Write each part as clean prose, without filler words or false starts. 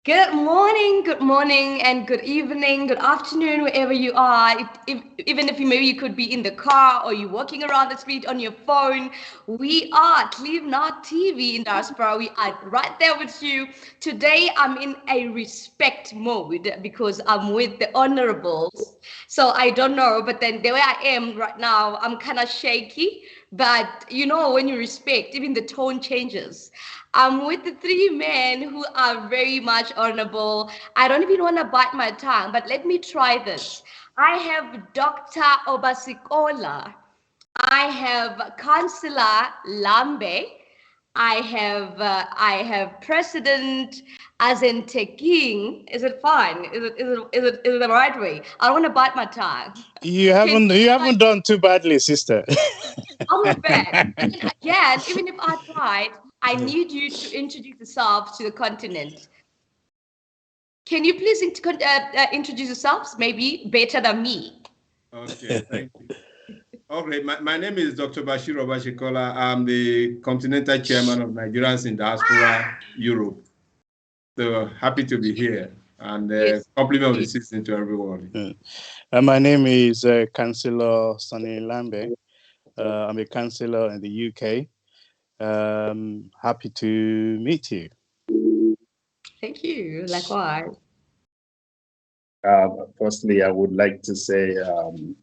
good morning, and good evening, good afternoon, wherever you are. Even if maybe you could be in the car or you're walking around the street on your phone, we are Cleave Not TV in diaspora. We are right there with you. Today, I'm in a respect mode because I'm with the honorables. So I don't know, but then the way I am right now, I'm kind of shaky. But when you respect, even the tone changes. I'm with the three men who are very much honorable. I don't even want to bite my tongue, but let me try this. I have Dr. Obasikola. I have Councillor Lambe. I have President Azenteking. Is it fine? Is it the right way? I don't want to bite my tongue. You Can haven't you haven't done too badly, sister. I'm not bad. But then again, even if I tried, I need you to introduce yourself to the continent. Can you please introduce yourselves? Maybe better than me. Okay, thank you. Okay, my name is Dr. Bashir Obashikola. I'm the Continental Chairman of Nigerians in Diaspora Europe. So happy to be here and Yes. compliment of the season to everyone. My name is Councillor Sonny Lambe. I'm a councillor in the UK. Happy to meet you. Thank you. Likewise. Firstly, I would like to say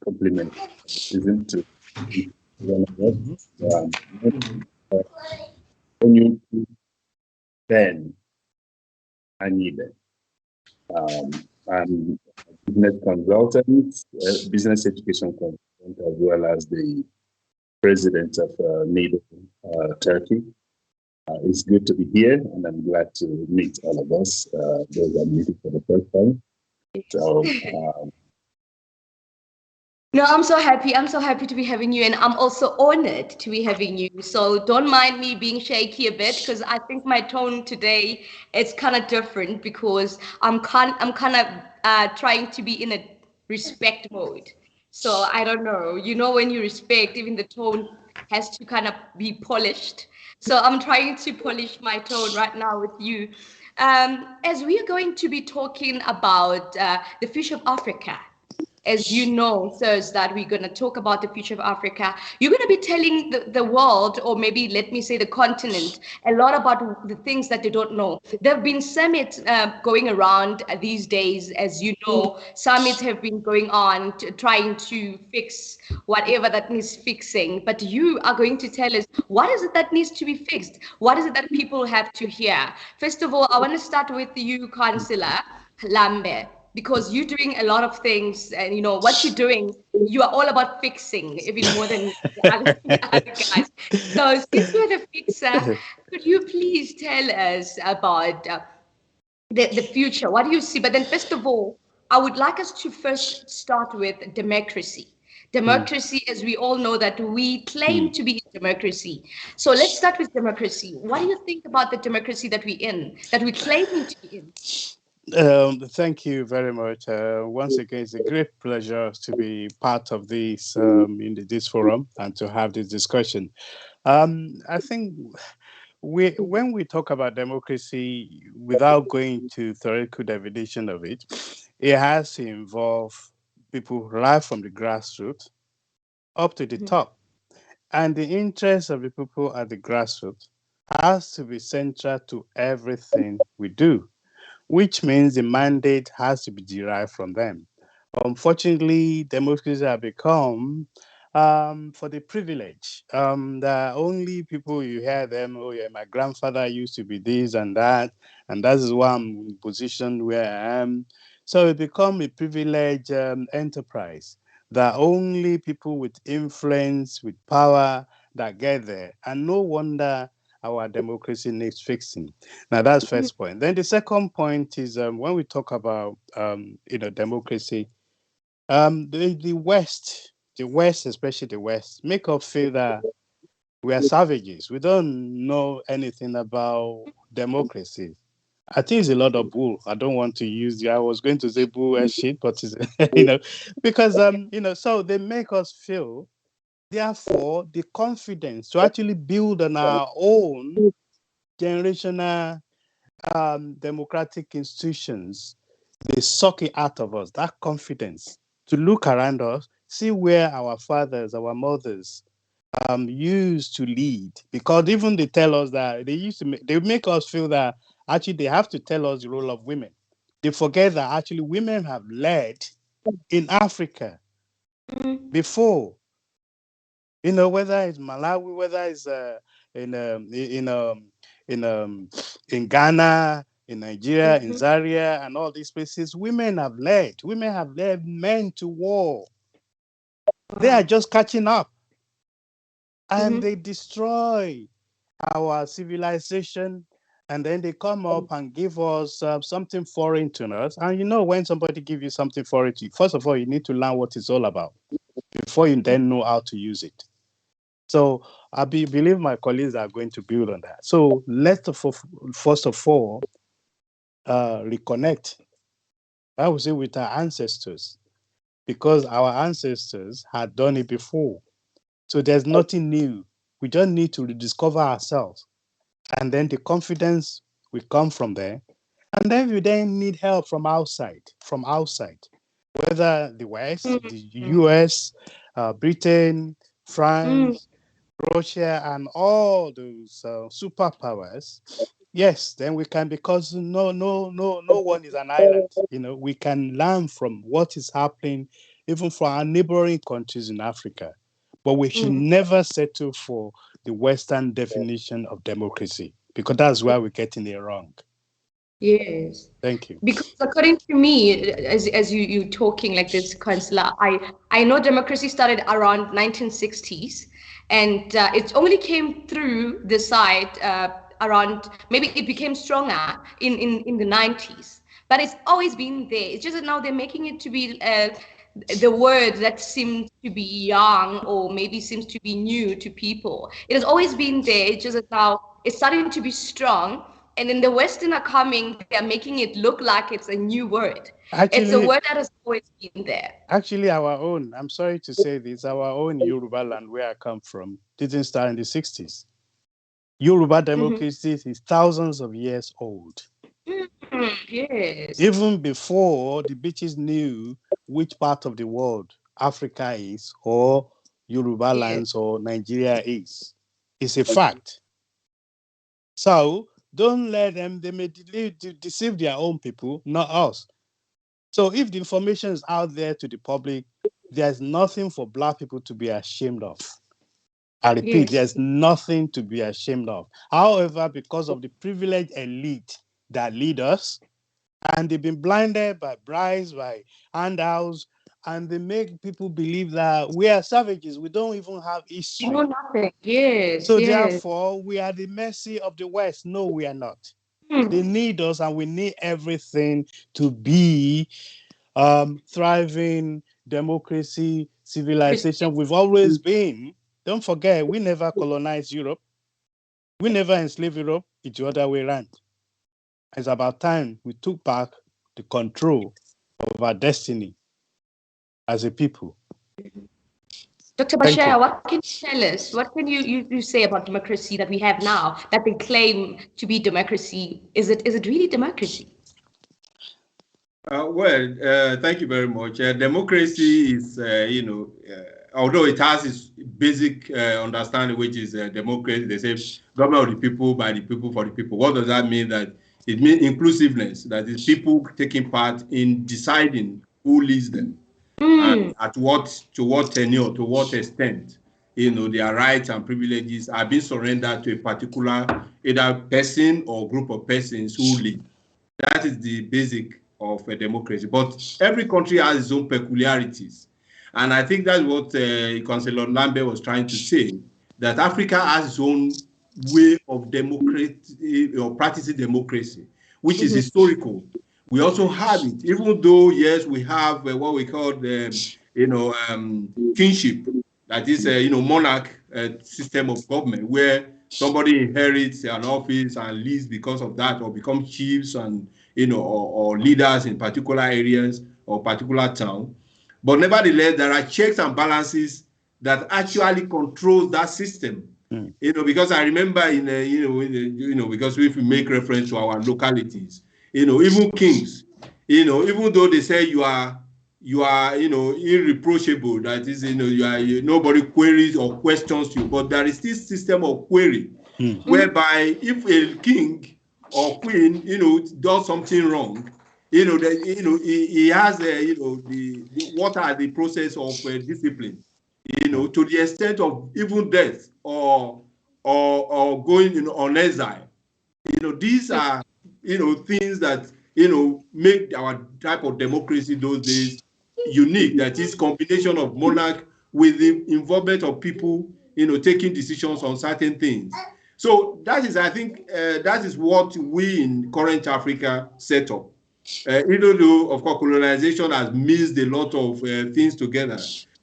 compliment season to one of us. Only Ben Anyibe. I'm a business consultant, business education consultant, as well as the president of NADO Turkey. It's good to be here, and I'm glad to meet all of us. Those I'm meeting for the first time. So, No, I'm so happy. I'm so happy to be having you, and I'm also honored to be having you. So don't mind me being shaky a bit because I think my tone today is kind of different because I'm kind of trying to be in a respect mode. So I don't know. When you respect, even the tone has to kind of be polished. So I'm trying to polish my tone right now with you. As we are going to be talking about the future of Africa, as you know, sirs, that we're going to talk about the future of Africa. You're going to be telling the world, or maybe let me say the continent, a lot about the things that they don't know. There have been summits going around these days, as you know. Summits have been going on trying to fix whatever that needs fixing. But you are going to tell us, what is it that needs to be fixed? What is it that people have to hear? First of all, I want to start with you, Councillor Lambert, because you're doing a lot of things, and what you're doing, you are all about fixing even more than the other guys. So since you're the fixer, could you please tell us about the future? What do you see? But then first of all, I would like us to first start with democracy. Democracy, as we all know, that we claim to be in democracy. So let's start with democracy. What do you think about the democracy that we're in, that we're claiming to be in? Thank you very much. Once again, it's a great pleasure to be part of this this forum and to have this discussion. I think when we talk about democracy, without going to theoretical definition of it, it has to involve people right from the grassroots up to the top, and the interests of the people at the grassroots has to be central to everything we do, which means the mandate has to be derived from them. Unfortunately, democracies have become for the privilege. The only people you hear them, oh yeah, my grandfather used to be this and that is why I'm in the position where I am. So it become a privileged enterprise that only people with influence, with power, that get there. And no wonder our democracy needs fixing. Now that's first point. Then the second point is when we talk about democracy, the West, especially the West, make us feel that we are savages. We don't know anything about democracy. I think it's a lot of bull. I don't want to use. I was going to say bull and shit, but it's, because so they make us feel. Therefore, the confidence to actually build on our own generational democratic institutions, they suck it out of us, that confidence to look around us, see where our fathers, our mothers used to lead. Because even they tell us that they make us feel that actually they have to tell us the role of women. They forget that actually women have led in Africa before. Whether it's Malawi, whether it's in Ghana, in Nigeria, in Zaire, and all these places, women have led. Women have led men to war. They are just catching up, and they destroy our civilization. And then they come up and give us something foreign to us. And when somebody gives you something foreign to you, first of all, you need to learn what it's all about before you then know how to use it. So I believe my colleagues are going to build on that. So let's first of all reconnect, I would say, with our ancestors, because our ancestors had done it before. So there's nothing new. We just need to rediscover ourselves. And then the confidence will come from there. And then we then need help from outside, whether the West, the US, Britain, France, Russia, and all those superpowers. Yes, then we can, because no one is an island. We can learn from what is happening, even for our neighboring countries in Africa. But we should never settle for the Western definition of democracy, because that's where we're getting it wrong. Yes. Thank you. Because according to me, as you talking like this, Councillor, I know democracy started around 1960s, and it only came through the side around, maybe it became stronger in the 90s. But it's always been there. It's just that now they're making it to be the word that seems to be young, or maybe seems to be new to people. It has always been there. It's just that now it's starting to be strong. And then the Western are coming, they're making it look like it's a new word. Actually, it's a word that has always been there. Actually, our own, I'm sorry to say this, our own Yoruba land, where I come from, didn't start in the 60s. Yoruba democracy is thousands of years old. Yes. Even before the British knew which part of the world Africa is, or Yoruba lands, or Nigeria is. It's a fact. So don't let them, they may deceive their own people, not us. So if the information is out there to the public, there's nothing for Black people to be ashamed of. I repeat, there's nothing to be ashamed of. However, because of the privileged elite that lead us, and they've been blinded by bribes, by handouts, and they make people believe that we are savages. We don't even have history. No, nothing. Yes. So therefore, we are the mercy of the West. No, we are not. They need us, and we need everything to be thriving democracy, civilization. We've always been. Don't forget, we never colonized Europe. We never enslaved Europe. It's the other way around. It's about time we took back the control of our destiny as a people. Dr. Bashir, what can you tell us? What can you say about democracy that we have now, that they claim to be democracy? Is it really democracy? Thank you very much. Democracy is, although it has its basic understanding, which is democracy, they say government of the people, by the people, for the people. What does that mean? That it means inclusiveness, that is people taking part in deciding who leads them, and to what tenure, to what extent, their rights and privileges are being surrendered to a particular either person or group of persons who lead. That is the basic of a democracy. But every country has its own peculiarities. And I think that's what Councillor Lambert was trying to say, that Africa has its own way of democracy or practicing democracy, which is historical. We also have it, even though, yes, we have what we call kingship, that is monarch system of government, where somebody inherits an office and leads because of that, or becomes chiefs and or leaders in particular areas or particular town. But nevertheless, there are checks and balances that actually control that system. Because I remember because if we make reference to our localities, even kings, even though they say you are irreproachable, that is, nobody queries or questions you, but there is this system of query whereby if a king or queen, does something wrong, he has, what are the process of discipline, to the extent of even death or going on exile. These are, things that, make our type of democracy those days unique. That is combination of monarch with the involvement of people, taking decisions on certain things. So that is, I think, that is what we in current Africa set up. Even though, of course, colonization has mixed a lot of things together.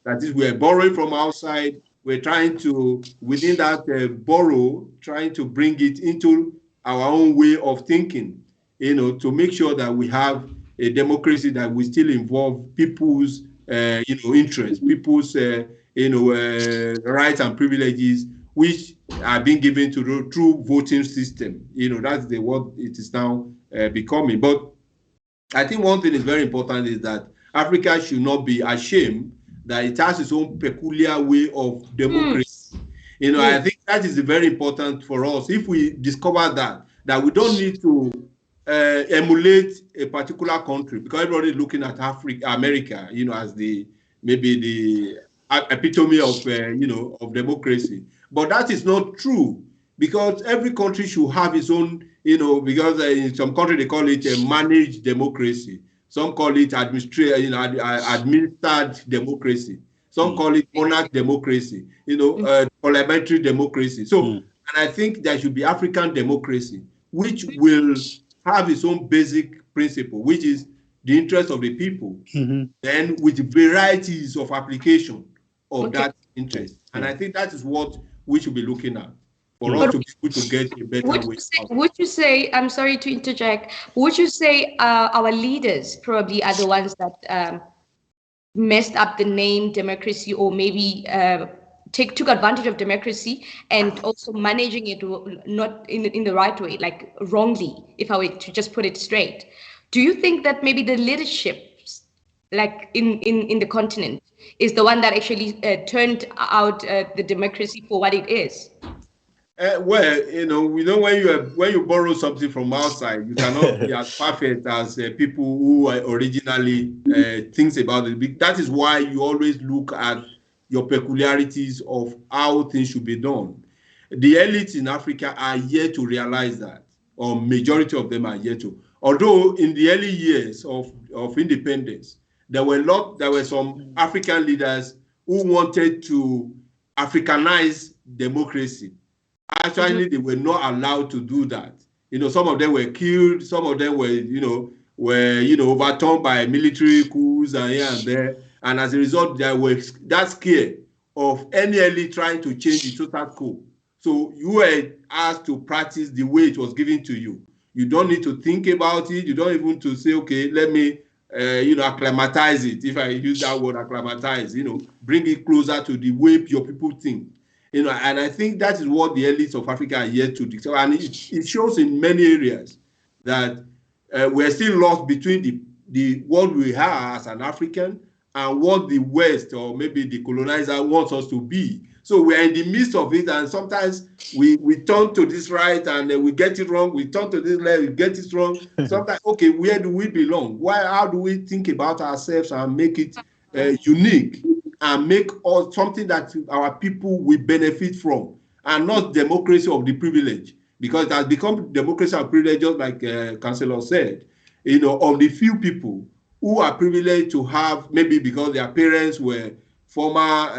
That is, we're borrowing from outside. We're trying to, within that borrow, trying to bring it into our own way of thinking, to make sure that we have a democracy that will still involve people's, interests, people's, rights and privileges, which are being given to the true voting system. That's what it is now becoming. But I think one thing is very important is that Africa should not be ashamed that it has its own peculiar way of democracy. I think that is very important for us. If we discover that we don't need to emulate a particular country, because everybody is looking at America, as maybe the epitome of, of democracy. But that is not true, because every country should have its own, because in some country they call it a managed democracy. Some call it administered democracy. Some call it monarch democracy, parliamentary democracy. So, and I think there should be African democracy, which will have its own basic principle, which is the interest of the people, then with varieties of application of that interest. And I think that is what we should be looking at for us to be able to get a better way. Would you say, I'm sorry to interject, would you say our leaders probably are the ones that messed up the name democracy, or maybe took advantage of democracy and also managing it not in the right way, like wrongly, if I were to just put it straight? Do you think that maybe the leadership, like in the continent, is the one that actually turned out the democracy for what it is? Well, when you borrow something from outside, you cannot be as perfect as people who originally thinks about it. That is why you always look at your peculiarities of how things should be done. The elites in Africa are yet to realize that, or majority of them are yet to. Although in the early years of independence, there were some African leaders who wanted to Africanize democracy. Actually, they were not allowed to do that. Some of them were killed. Some of them were overturned by military coups and here and there. And as a result, there was that scare of any elite trying to change the status quo. So you were asked to practice the way it was given to you. You don't need to think about it. You don't even to say, okay, let me, acclimatize it. If I use that word, acclimatize, bring it closer to the way your people think. And I think that is what the elites of Africa are yet to discover. And it shows in many areas that we're still lost between the what we are as an African and what the West, or maybe the colonizer, wants us to be. So we're in the midst of it, and sometimes we turn to this right and we get it wrong. We turn to this left, we get it wrong. Sometimes, okay, where do we belong? How do we think about ourselves and make it unique? And make us something that our people will benefit from, and not democracy of the privilege, because it has become democracy of privilege, just like Councillor said, of the few people who are privileged to have, maybe because their parents were former,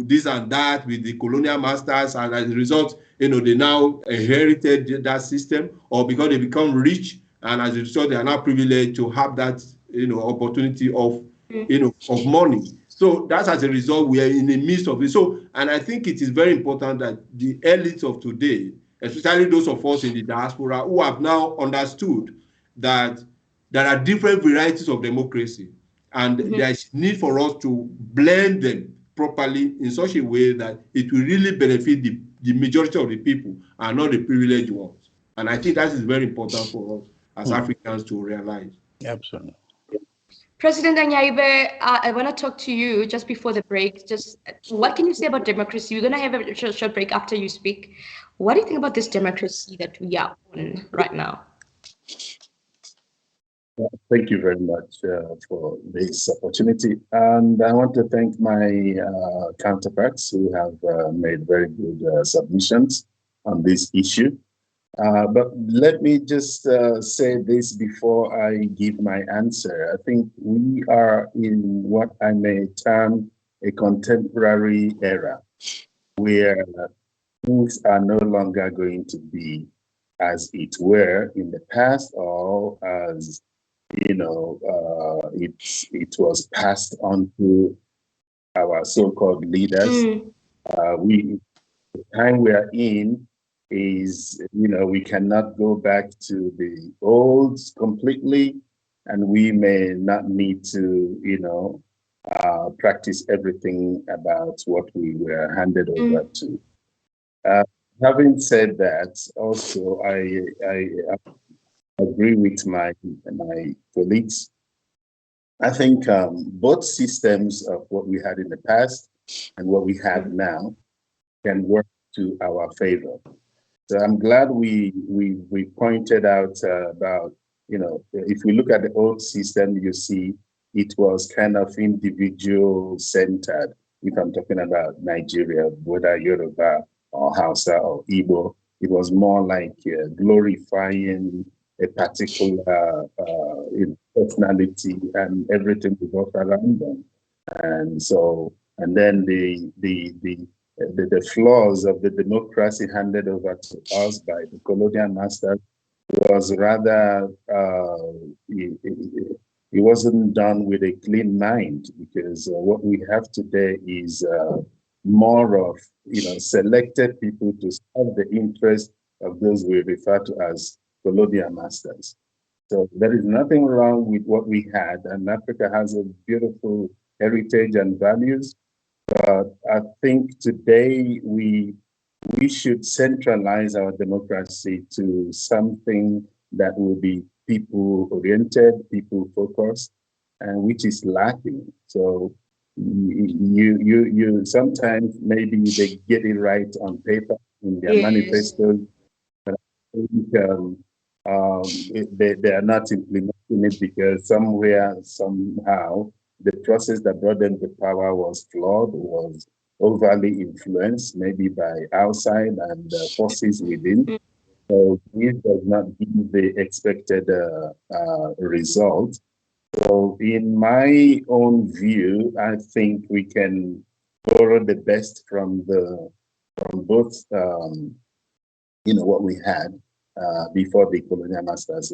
this and that with the colonial masters, and as a result, they now inherited that system, or because they become rich, and as a result, they are now privileged to have that, opportunity of, of money. So that's as a result, we are in the midst of it. So, and I think it is very important that the elites of today, especially those of us in the diaspora, who have now understood that there are different varieties of democracy, and there is need for us to blend them properly in such a way that it will really benefit the majority of the people and not the privileged ones. And I think that is very important for us as Africans to realize. Absolutely. President Anyaibe, I want to talk to you just before the break. Just what can you say about democracy? We're going to have a short break after you speak. What do you think about this democracy that we are on right now? Thank you very much for this opportunity. And I want to thank my counterparts who have made very good submissions on this issue. But let me just say this before I give my answer. I think we are in what I may term a contemporary era where things are no longer going to be as it were in the past, or as it was passed on to our so-called leaders. The time we are in is, we cannot go back to the old completely, and we may not need to, practice everything about what we were handed over to. Having said that, also, I agree with my colleagues. I think both systems of what we had in the past and what we have now can work to our favor. So I'm glad we pointed out about, if we look at the old system, you see it was kind of individual centered. If I'm talking about Nigeria, whether Yoruba or Hausa or Igbo, it was more like glorifying a particular personality, and everything revolved around them. And so, and then the flaws of the democracy handed over to us by the colonial masters was rather, it wasn't done with a clean mind, because what we have today is more of, selected people to serve the interest of those we refer to as colonial masters. So there is nothing wrong with what we had, and Africa has a beautiful heritage and values. But I think today we should centralize our democracy to something that will be people-oriented, people-focused, and which is lacking. So you sometimes maybe they get it right on paper in their manifestos, but I think they are not implementing it because somewhere, somehow, the process that brought them to power was flawed, was overly influenced, maybe by outside and forces within. So it does not give the expected result. So in my own view, I think we can borrow the best from both, what we had before the colonial masters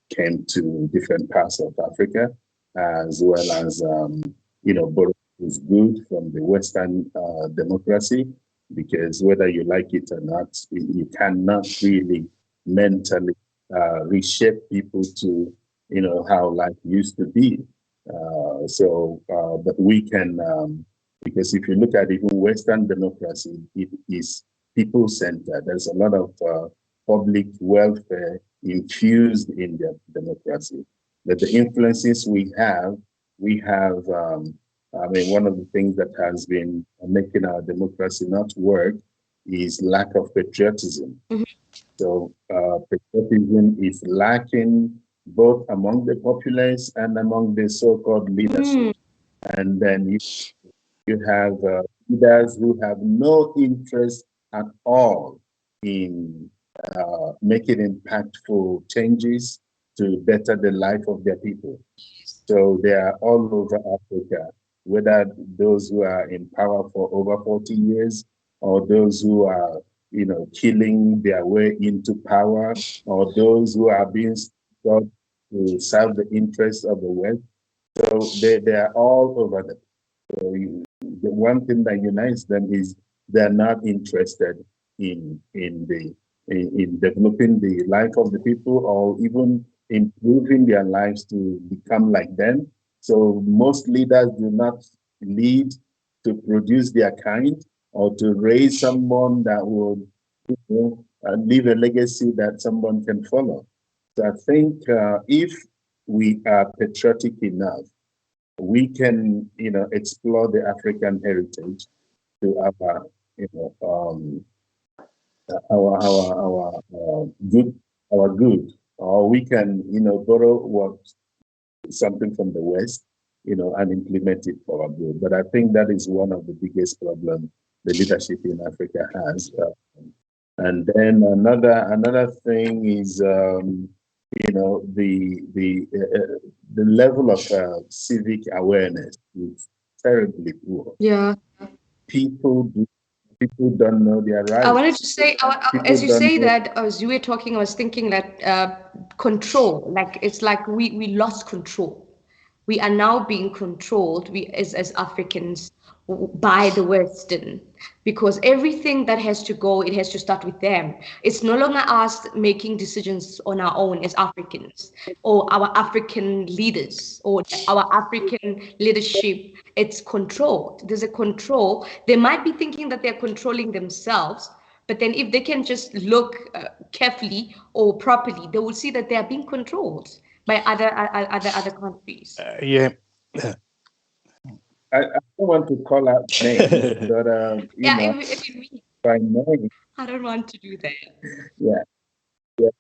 came to different parts of Africa, as well as, borrow is good from the Western democracy, because whether you like it or not, you cannot really mentally reshape people to, how life used to be. But we can, because if you look at even Western democracy, it is people-centered. There's a lot of public welfare infused in their democracy. But the influences we have, one of the things that has been making our democracy not work is lack of patriotism. So patriotism is lacking both among the populace and among the so-called leadership. And then you have leaders who have no interest at all in making impactful changes to better the life of their people. So they are all over Africa, whether those who are in power for over 40 years, or those who are, killing their way into power, or those who are being sought to serve the interests of the West. So they are all over them. So the one thing that unites them is they're not interested in developing the life of the people, or even improving their lives to become like them. So most leaders do not lead, to produce their kind, or to raise someone that will, leave a legacy that someone can follow. So I think if we are patriotic enough, we can, explore the African heritage to our, our good, or we can, borrow something from the West, and implement it for our good. But I think that is one of the biggest problems the leadership in Africa has. And then another thing is, the level of civic awareness is terribly poor. Yeah. People don't know their rights. I wanted to say, as you say that, as you were talking, I was thinking that control, like it's like we lost control. We are now being controlled, we as Africans, by the Western, because everything that has to go, it has to start with them. It's no longer us making decisions on our own as Africans, or our African leaders, or our African leadership. It's controlled. There's a control. They might be thinking that they're controlling themselves, but then if they can just look carefully or properly, they will see that they are being controlled by other countries. Yeah. I don't want to call out names, but if I may, I don't want to do that. Yeah,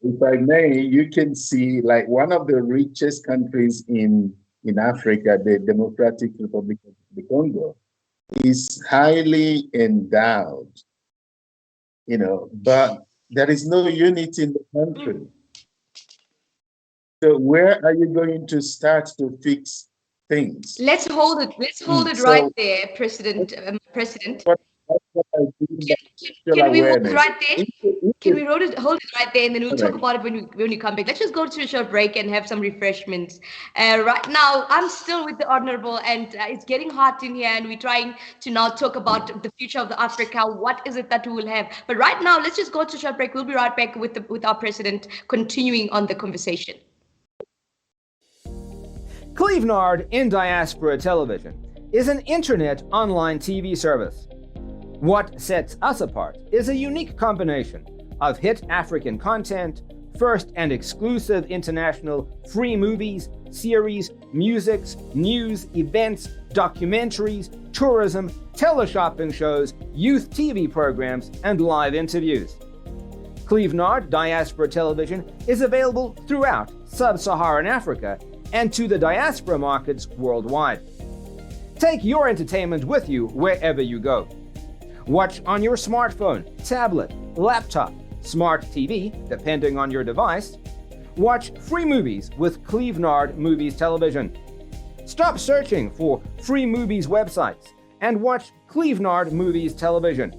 if I may, you can see like one of the richest countries in Africa, the Democratic Republic of the Congo, is highly endowed, but there is no unity in the country. So where are you going to start to fix things? Let's hold it. Let's hold it right there, President. Can we hold it right there? Can we hold it right there, and then we'll talk about it when we come back. Let's just go to a short break and have some refreshments. Right now, I'm still with the Honorable, and it's getting hot in here, and we're trying to now talk about the future of the Africa. What is it that we will have? But right now, let's just go to a short break. We'll be right back with our President, continuing on the conversation. Clevenard in Diaspora Television is an internet online TV service. What sets us apart is a unique combination of hit African content, first and exclusive international free movies, series, musics, news, events, documentaries, tourism, teleshopping shows, youth TV programs, and live interviews. Clevenard Diaspora Television is available throughout sub-Saharan Africa and to the diaspora markets worldwide. Take your entertainment with you wherever you go. Watch on your smartphone, tablet, laptop, smart TV, depending on your device. Watch free movies with Clevenard Movies Television. Stop searching for free movies websites and watch Clevenard Movies Television.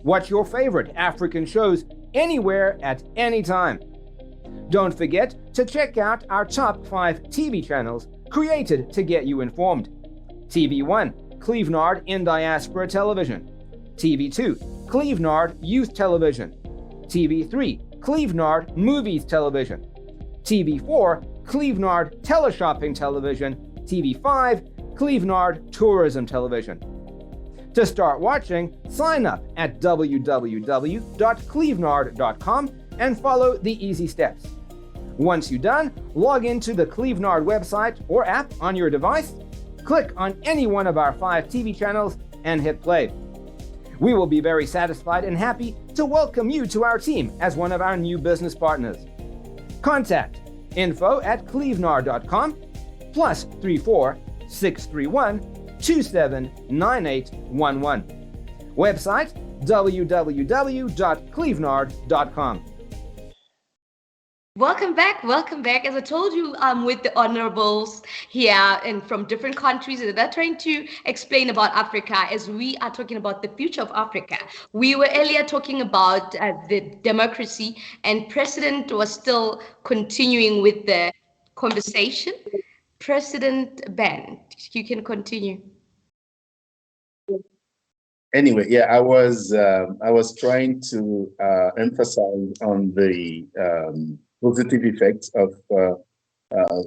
Watch your favorite African shows anywhere at any time. Don't forget to check out our top 5 TV channels created to get you informed. TV1, Clevenard in Diaspora Television. TV2, Clevenard Youth Television. TV3, Clevenard Movies Television. TV4, Clevenard Teleshopping Television. TV5, Clevenard Tourism Television. To start watching, sign up at www.clevenard.com and follow the easy steps. Once you're done, log into the Clevenard website or app on your device, click on any one of our 5 TV channels, and hit play. We will be very satisfied and happy to welcome you to our team as one of our new business partners. Contact info@clevenard.com +34 631 279811. Website www.clevenard.com. Welcome back. As I told you, I'm with the honorables here and from different countries that are trying to explain about Africa as we are talking about the future of Africa. We were earlier talking about the democracy, and President was still continuing with the conversation. President Ben, you can continue. Anyway, yeah, I was trying to emphasize on the positive effects of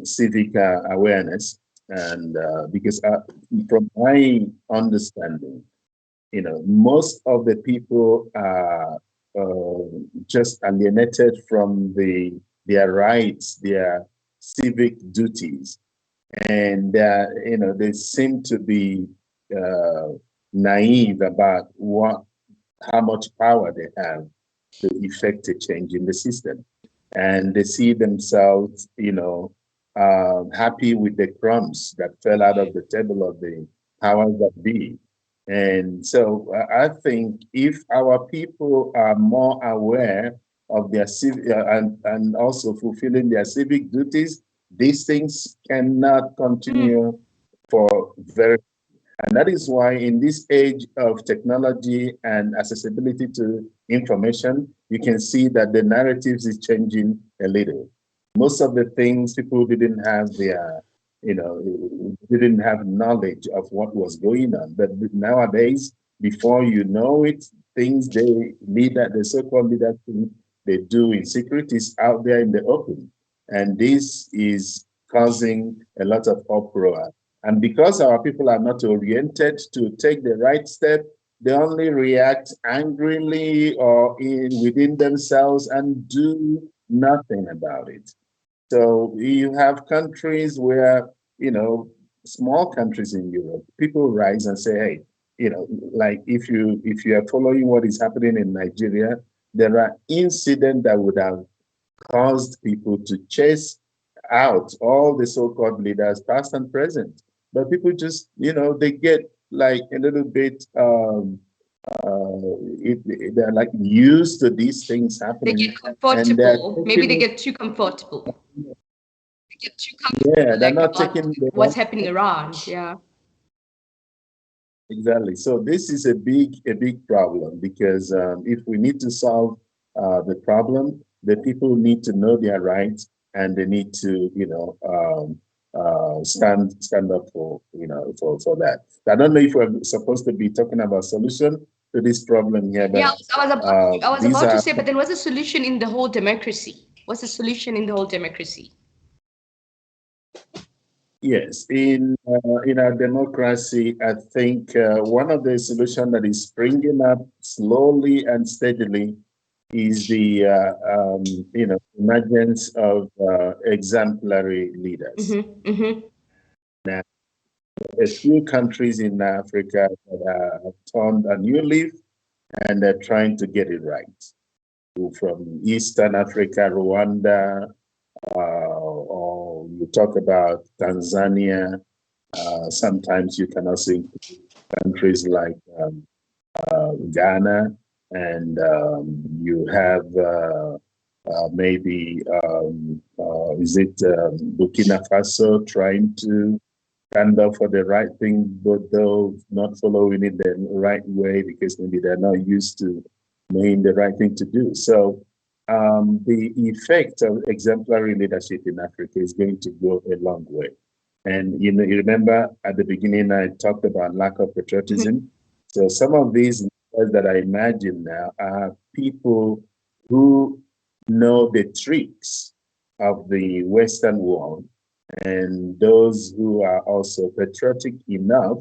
civic awareness And because from my understanding, most of the people are just alienated from their rights, their civic duties, and they seem to be naive about how much power they have to effect a change in the system, and they see themselves, happy with the crumbs that fell out of the table of the powers that be. And so I think if our people are more aware of their civic and also fulfilling their civic duties, these things cannot continue for very. And that is why in this age of technology and accessibility to information, you can see that the narratives is changing a little. Most of the things people didn't have didn't have knowledge of what was going on. But nowadays, before you know it, things the so-called leaders they do in secret is out there in the open. And this is causing a lot of uproar. And because our people are not oriented to take the right step, they only react angrily or within themselves and do nothing about it. So you have countries where, small countries in Europe, people rise and say, hey, like if you are following what is happening in Nigeria, there are incidents that would have caused people to chase out all the so-called leaders, past and present. But people just, they get like a little bit, they're like used to these things happening. They get comfortable. Maybe they get too comfortable. They get too comfortable. Yeah, they're not taking what's happening around. Yeah. Exactly. So this is a big problem because if we need to solve the problem, the people need to know their rights and they need to, stand up for that. I don't know if we're supposed to be talking about solution to this problem here, but yeah, I was about to say, but then what's the solution in the whole democracy? What's the solution in the whole democracy? Yes, in our democracy, I think one of the solutions that is springing up slowly and steadily is the emergence of exemplary leaders. Now, a few countries in Africa that have turned a new leaf and they're trying to get it right. From Eastern Africa, Rwanda, or you talk about Tanzania. Sometimes you can also include countries like Ghana, and you have maybe Burkina Faso trying to stand up for the right thing, but though not following it the right way because maybe they're not used to knowing the right thing to do. So the effect of exemplary leadership in Africa is going to go a long way. And you remember at the beginning I talked about lack of patriotism. So some of these leaders that I imagine now are people who know the tricks of the Western world, and those who are also patriotic enough,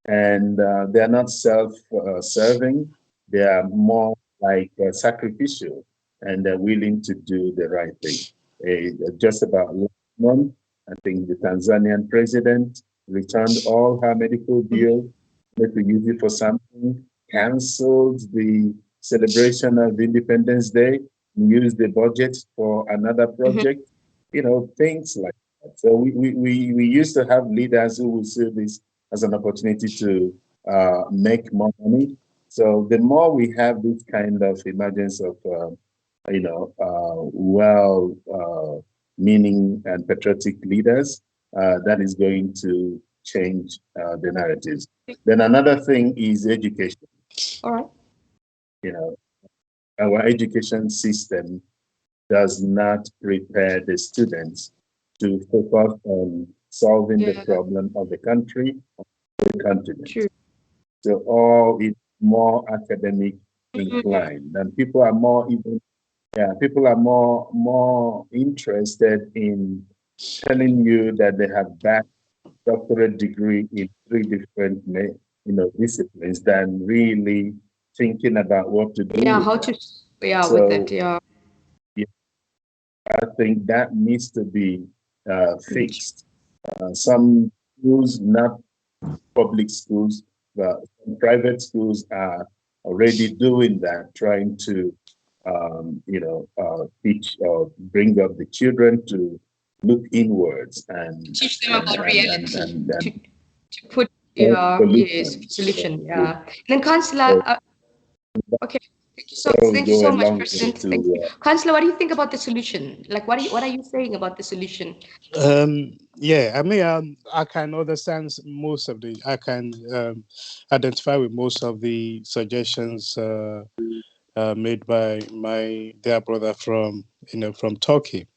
and they're not self-serving. They are more like sacrificial, and they're willing to do the right thing. Just about last month, I think the Tanzanian president returned all her medical bills, let to use it for something, canceled the celebration of Independence Day, used the budget for another project, things like that. So we used to have leaders who would see this as an opportunity to make more money. So the more we have this kind of emergence of, meaning and patriotic leaders, that is going to change the narratives. Then another thing is education. All right. Our education system does not prepare the students to focus on solving the problem of the country, or the continent. True. So all is more academic inclined, and people are more more interested in telling you that they have backed doctorate degree in 3 different, disciplines than really thinking about what to do. Yeah, with how that. to, So, with it, yeah. I think that needs to be fixed. Some schools, not public schools, but private schools are already doing that, trying to, teach or bring up the children to look inwards and Teach them about reality. To put, yes, solutions. solution, yeah. And then, Councillor, So, okay. Thank you go so much, along President. to, Thank you. Councillor, what do you think about the solution? Like, what are you saying about the solution? Yeah, I mean, I can understand most of the, I can identify with most of the suggestions made by my dear brother from Turkey.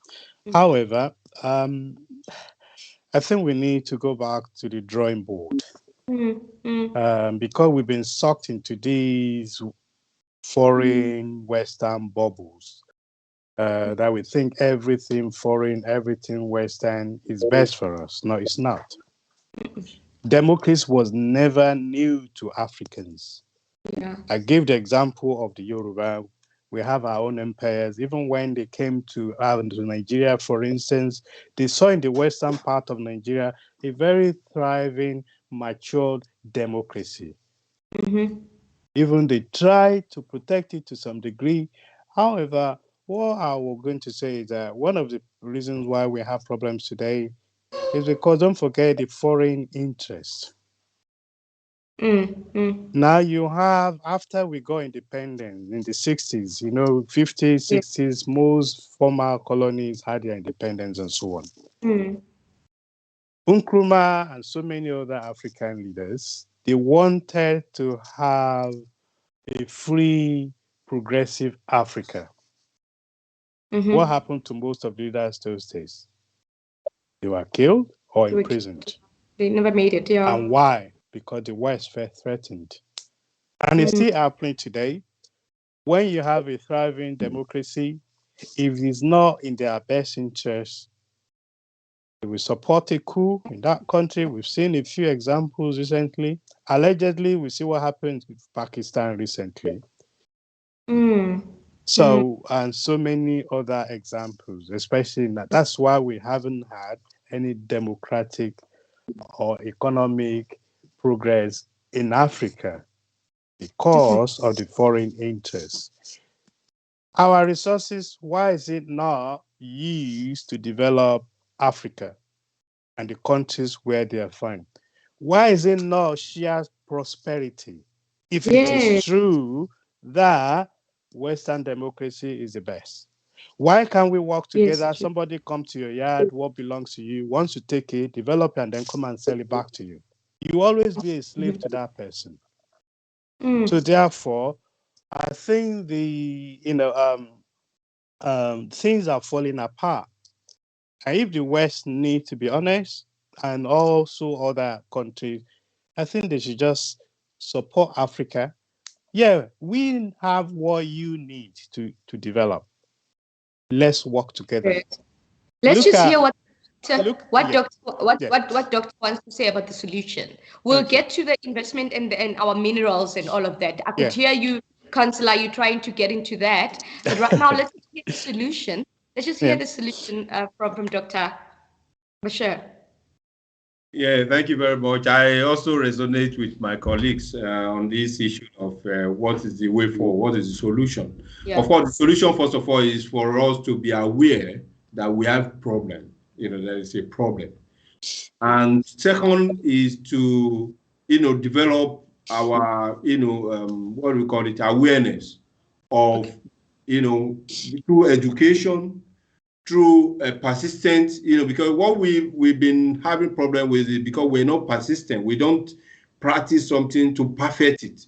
However, I think we need to go back to the drawing board because we've been sucked into these foreign Western bubbles that we think everything foreign, everything Western is best for us. No, it's not. Democracy was never new to Africans. Yeah. I gave the example of the Yoruba. We have our own empires. Even when they came to Nigeria, for instance, they saw in the western part of Nigeria a very thriving, matured democracy. Even they tried to protect it to some degree. However, what I was going to say is that one of the reasons why we have problems today is because, don't forget, the foreign interest. Now you have, after we got independent in the 60s, 50s, 60s, most former colonies had their independence and so on. Nkrumah and so many other African leaders, they wanted to have a free, progressive Africa. What happened to most of the leaders those days? They were killed or imprisoned. They never made it, yeah. And why? Because the West felt threatened. And it's still happening today. When you have a thriving democracy, if it's not in their best interest, they will support a coup in that country. We've seen a few examples recently. Allegedly, we see what happened with Pakistan recently. So, and so many other examples, especially in that. That's why we haven't had any democratic or economic progress in Africa, because of the foreign interests. Our resources, why is it not used to develop Africa and the countries where they are found? Why is it not shared prosperity? If it is true that Western democracy is the best, why can't we work together? Somebody come to your yard, what belongs to you, wants to take it, develop it, and then come and sell it back to you. You always be a slave to that person. So therefore, I think things are falling apart. And if the West need to be honest, and also other countries, I think they should just support Africa. Yeah, we have what you need to develop. Let's work together. Let's just hear what Doctor wants to say about the solution. We'll get to the investment and our minerals and all of that. I could hear you, Councillor, you trying to get into that. But right now, let's hear the solution. Let's just hear the solution from Dr. Bashir. Yeah, thank you very much. I also resonate with my colleagues on this issue of what is the way forward, what is the solution. Yeah. Of course, the solution, first of all, is for us to be aware that we have a problem, there is a problem. And second is to, develop our, what do we call it, awareness of, through education, through persistent, because what we've been having problem with is because we're not persistent. We don't practice something to perfect it,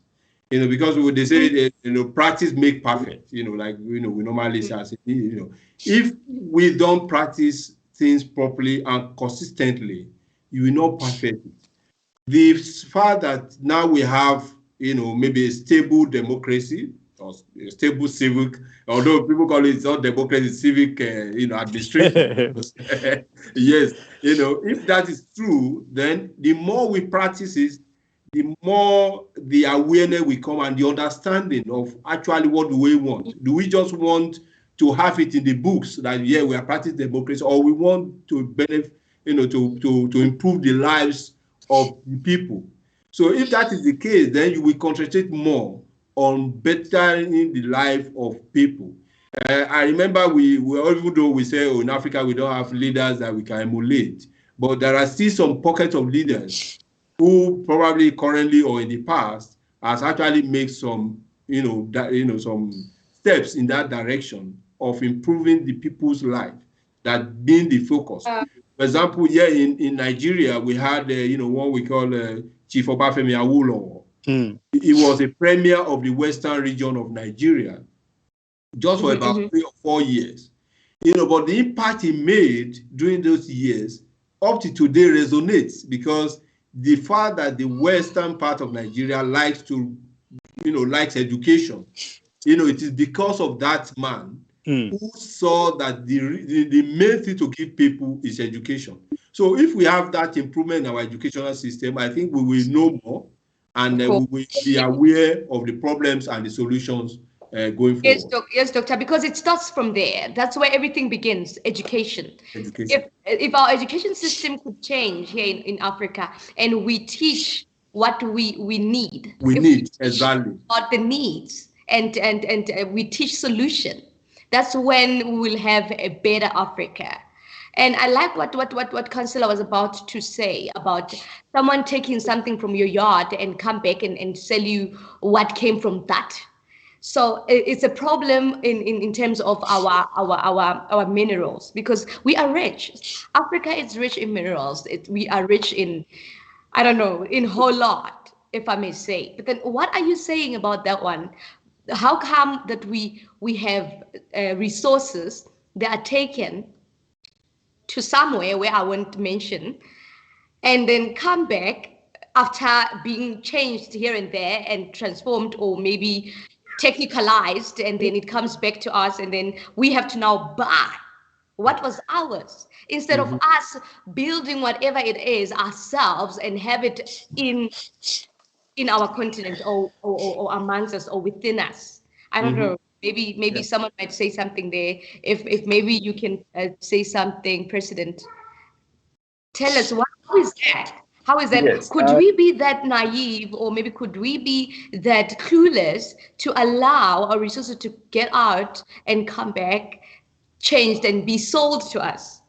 because they say, practice make perfect, like, we normally say, if we don't practice things properly and consistently, you will not perfect it. The fact that now we have, maybe a stable democracy, or stable civic, although people call it not democracy, civic, administration. Yes, if that is true, then the more we practice it, the more the awareness will come and the understanding of actually what do we want. Do we just want to have it in the books that, yeah, we are practicing democracy, or we want to benefit, to improve the lives of the people? So if that is the case, then you will concentrate more on bettering the life of people. I remember we even though we say, in Africa we don't have leaders that we can emulate, but there are still some pockets of leaders who probably currently or in the past has actually made some, some steps in that direction of improving the people's life, that being the focus. For example, here in Nigeria, we had, one we call Chief Obafemi Awolowo. He was a premier of the western region of Nigeria, just for about 3 or 4 years. But the impact he made during those years up to today resonates, because the fact that the western part of Nigeria likes education, it is because of that man who saw that the main thing to give people is education. So if we have that improvement in our educational system, I think we will know more, and we will be aware of the problems and the solutions going forward. Yes, doctor, because it starts from there. That's where everything begins, education. If our education system could change here in Africa, and we teach what we need. Exactly. About the needs, and we teach solution, that's when we will have a better Africa. And I like what Councillor was about to say about someone taking something from your yard and come back and sell you what came from that. So it's a problem in terms of our minerals, because we are rich. Africa is rich in minerals. We are rich in, I don't know, in a whole lot, if I may say. But then what are you saying about that one? How come that we have resources that are taken to somewhere where I won't mention, and then come back after being changed here and there and transformed, or maybe technicalized, and then it comes back to us, and then we have to now buy what was ours, instead of us building whatever it is ourselves and have it in our continent, or amongst us, or within us. I don't know. Maybe someone might say something there. If maybe you can say something, President. Tell us, how is that? How is that? Yes, could we be that naive, or maybe could we be that clueless to allow our resources to get out and come back changed and be sold to us?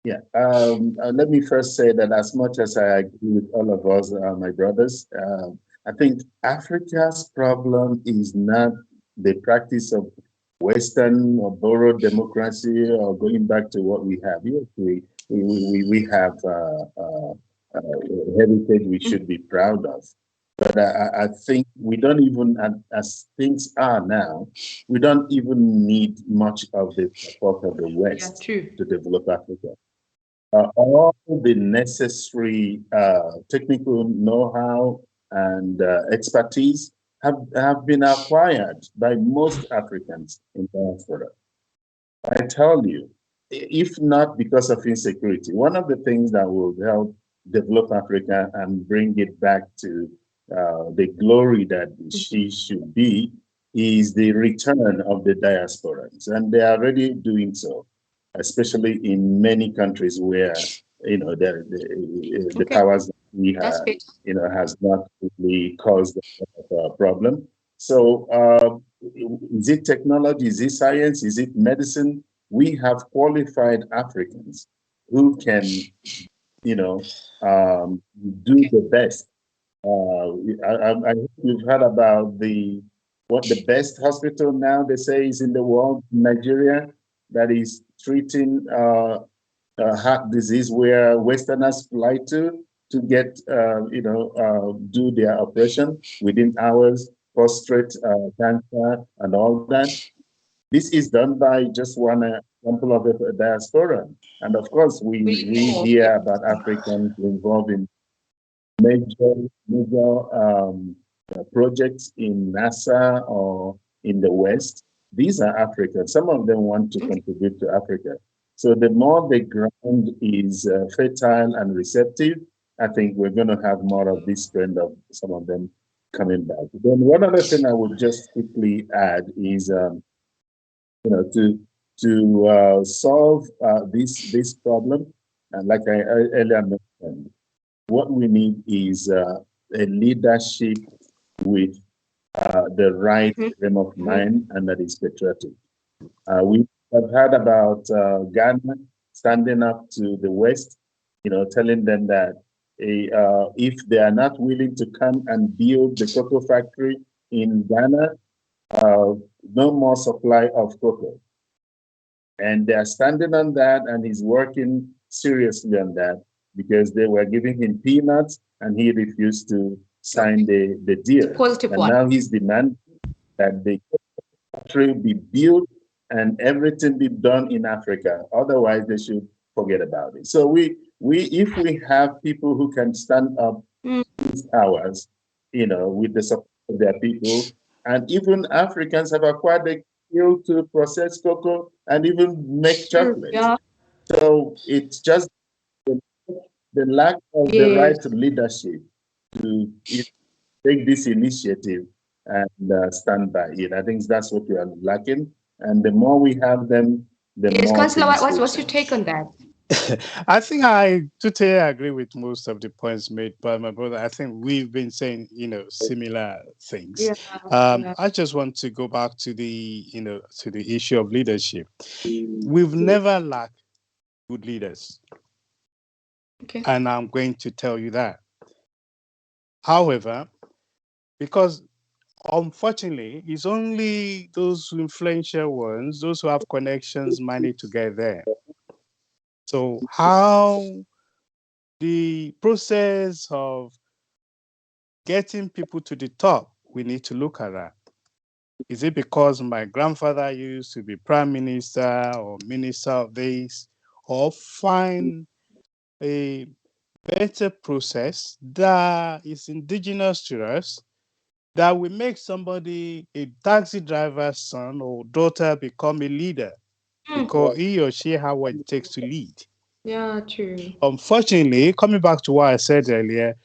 Yeah, let me first say that as much as I agree with all of us, my brothers, I think Africa's problem is not the practice of Western or borrowed democracy or going back to what we have. Yes, we have heritage we should be proud of. But I think we don't even, as things are now, we don't even need much of the support of the West to develop Africa. All the necessary technical know-how and expertise have been acquired by most Africans in diaspora. I tell you, if not because of insecurity, one of the things that will help develop Africa and bring it back to the glory that she should be is the return of the diasporans, and they are already doing so, especially in many countries where the powers we have, has not really caused a problem. So is it technology? Is it science? Is it medicine? We have qualified Africans who can, do the best. I hope you've heard about the best hospital now they say is in the world, Nigeria, that is treating heart disease, where Westerners fly to get, do their operation within hours, prostate cancer and all that. This is done by just one example of a diaspora. And of course, we hear about Africans involved in major projects in NASA or in the West, these are African. Some of them want to contribute to Africa. So the more the ground is fertile and receptive, I think we're going to have more of this trend of some of them coming back. Then one other thing I would just quickly add is, to solve this problem, and like I earlier mentioned, what we need is a leadership with the right frame of mind, and that is patriotic. We have heard about Ghana standing up to the West, telling them that if they are not willing to come and build the cocoa factory in Ghana, no more supply of cocoa. And they are standing on that, and he's working seriously on that because they were giving him peanuts and he refused to sign the deal. Positive and one. Now he's demanding that the factory be built and everything be done in Africa. Otherwise, they should forget about it. So if we have people who can stand up these hours, with the support of their people, and even Africans have acquired the skill to process cocoa and even make chocolate. Yeah. So it's just the lack of the right leadership to take this initiative and stand by it. I think that's what we are lacking. And the more we have them, the more. Councillor, what's your take on that? I think I totally agree with most of the points made by my brother. I think we've been saying, similar things. I just want to go back to the issue of leadership. We've never lacked good leaders. Okay. And I'm going to tell you that. However, because unfortunately, it's only those influential ones, those who have connections, money to get there. So how the process of getting people to the top, we need to look at that. Is it because my grandfather used to be prime minister or minister of this, or find a better process that is indigenous to us, that will make somebody, a taxi driver's son or daughter, become a leader because he or she has what it takes to lead. Yeah, true. Unfortunately, coming back to what I said earlier,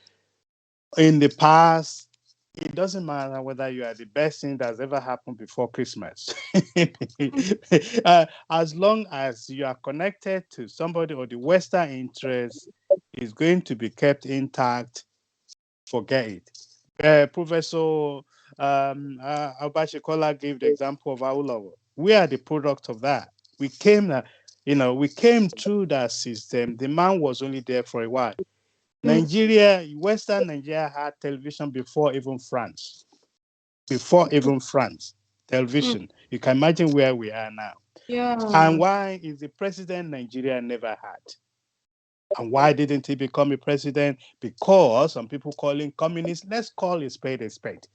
in the past, it doesn't matter whether you are the best thing that's ever happened before Christmas. As long as you are connected to somebody or the Western interest is going to be kept intact, forget it. Professor Obashekola gave the example of Awolowo. We are the product of that. We came through that system. The man was only there for a while. Nigeria, Western Nigeria had television before even France. Television. You can imagine where we are now. Yeah. And why is the president Nigeria never had? And why didn't he become a president? Because some people call him communist. Let's call a spade a spade.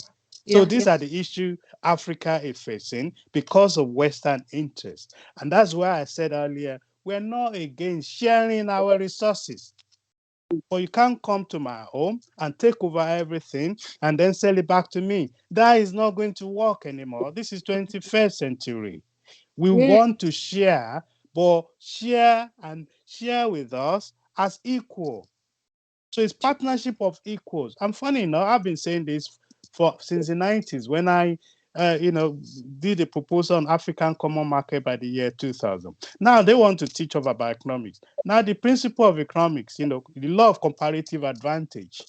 So these are the issues Africa is facing because of Western interests. And that's why I said earlier, we're not against sharing our resources. But you can't come to my home and take over everything and then sell it back to me. That is not going to work anymore. This is 21st century. We want to share, but share with us as equal. So it's partnership of equals. And funny enough, I've been saying this since the 90s when I did a proposal on African Common Market by the year 2000. Now they want to teach over about economics. Now the principle of economics, the law of comparative advantage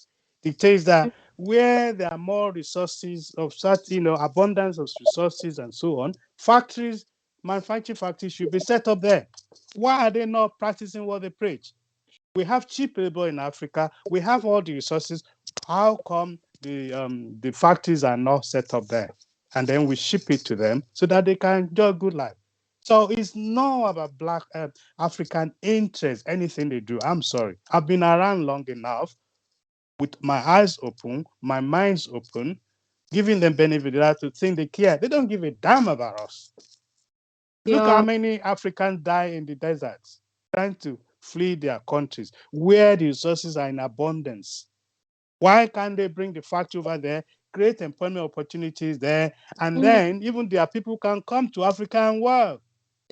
dictates that where there are more resources of such, abundance of resources and so on, manufacturing factories should be set up there. Why are they not practicing what they preach? We have cheap labor in Africa. We have all the resources. How come the factories are not set up there? And then we ship it to them so that they can enjoy a good life. So it's not about Black African interest, anything they do. I'm sorry. I've been around long enough with my eyes open, my mind's open, giving them benefit to think they care. They don't give a damn about us. Look how many Africans die in the deserts trying to flee their countries where the resources are in abundance. Why can't they bring the factory over there, create employment opportunities there, and then even their people can come to Africa and work.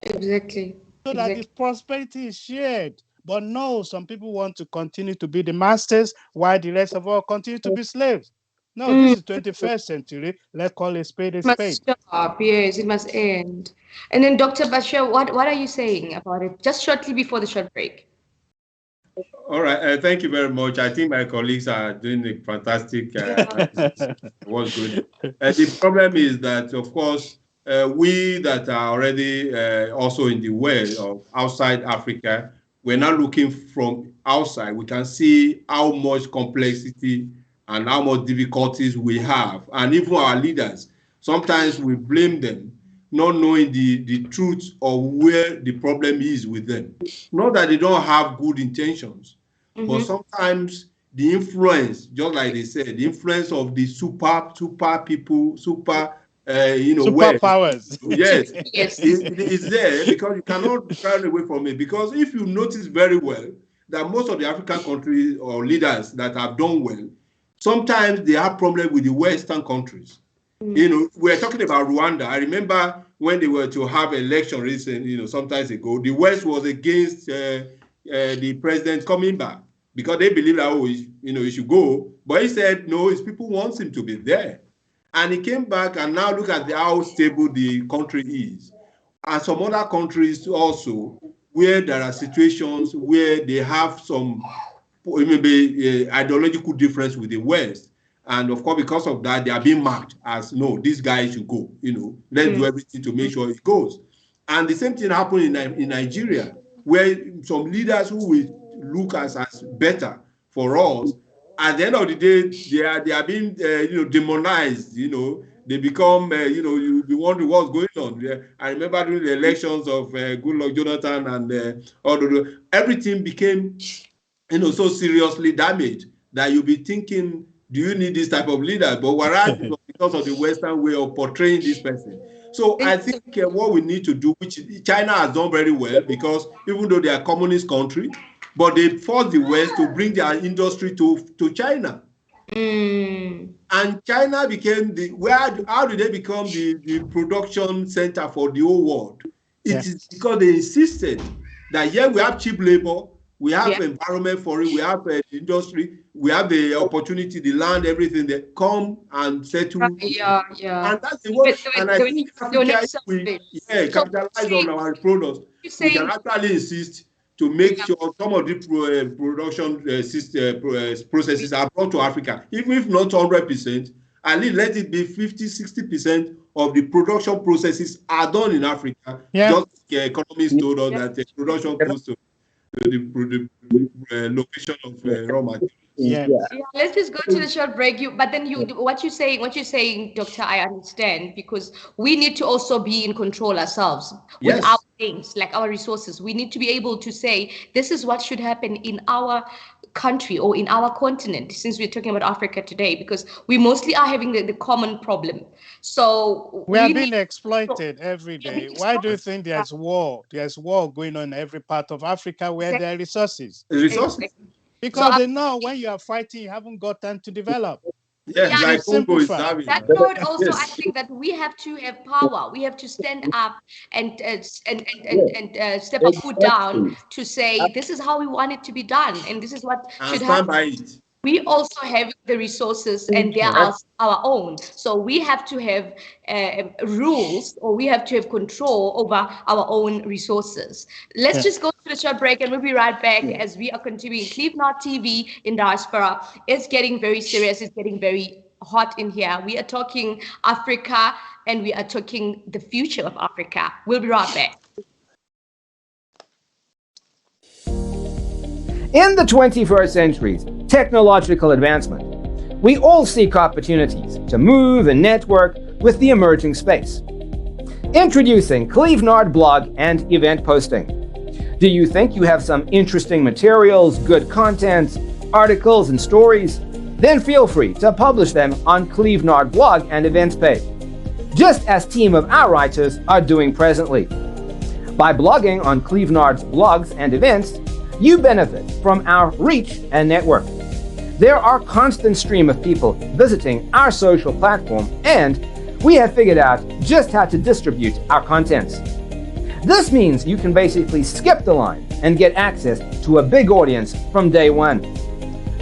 Exactly. So that the prosperity is shared. But no, some people want to continue to be the masters while the rest of us continue to be slaves. No, this is 21st century. Let's call a spade a It must spade. stop. Yes, it must end. And then, Dr. Bashir, what are you saying about it? Just shortly before the short break. All right. Thank you very much. I think my colleagues are doing a fantastic. Was good. The problem is that, of course, we that are already also in the world of outside Africa, we're not looking from outside. We can see how much complexity and how much difficulties we have. And even our leaders, sometimes we blame them, not knowing the truth of where the problem is with them. Not that they don't have good intentions, but sometimes the influence, just like they said, the influence of the super people, superpowers. Yes, it's there because you cannot run away from it. Because if you notice very well that most of the African countries or leaders that have done well, sometimes they have problems with the Western countries. We're talking about Rwanda. I remember when they were to have election recently, sometimes ago, the West was against the president coming back because they believe that, he should go. But he said, no, his people want him to be there. And he came back, and now look at how stable the country is. And some other countries also, where there are situations where they have some maybe ideological difference with the West. And of course, because of that, they are being marked as, no, this guy should go. Let's do everything to make sure it goes. And the same thing happened in Nigeria, where some leaders who will look as better for us, at the end of the day, they are being demonized. They become you wonder what's going on. I remember during the elections of Goodluck Jonathan and everything became so seriously damaged that you'll be thinking, do you need this type of leader? But whereas because of the Western way of portraying this person. So I think what we need to do, which China has done very well, because even though they are a communist country, but they forced the West to bring their industry to China. And China became how did they become the production center for the whole world? It is because they insisted that we have cheap labor, we have environment for it, we have industry, we have the opportunity, the land, everything. They come and settle. And that's the way. And I think Africa, we capitalize on our products. We can actually insist to make sure some of the production processes are brought to Africa. Even if not 100%, at least let it be 50-60% of the production processes are done in Africa. Just economists told us that the production goes to the location of raw materials. Let's just go to the short break. But then what you're saying, Doctor, I understand, because we need to also be in control ourselves with our things, like our resources. We need to be able to say, this is what should happen in our country or in our continent, since we're talking about Africa today, because we mostly are having the common problem. So we are being exploited every day. Why do you think there's war? There's war going on in every part of Africa where there are resources. Because they know when you are fighting, you haven't got time to develop. Like Congo is having. That note also, I think that we have to have power. We have to stand up and step our foot down to say, this is how we want it to be done, and this is what should happen. We also have the resources, and they are our own. So we have to have rules, or we have to have control over our own resources. Let's just go to the short break, and we'll be right back as we are continuing. Cleve Nord TV in diaspora. It's getting very serious. It's getting very hot in here. We are talking Africa, and we are talking the future of Africa. We'll be right back. In the 21st century's technological advancement, we all seek opportunities to move and network with the emerging space. Introducing Cleve Nord blog and event posting. Do you think you have some interesting materials, good content, articles, and stories? Then feel free to publish them on Cleve Nord blog and events page, just as team of our writers are doing presently. By blogging on Cleve Nord's blogs and events, you benefit from our reach and network. There are constant stream of people visiting our social platform, and we have figured out just how to distribute our contents. This means you can basically skip the line and get access to a big audience from day one.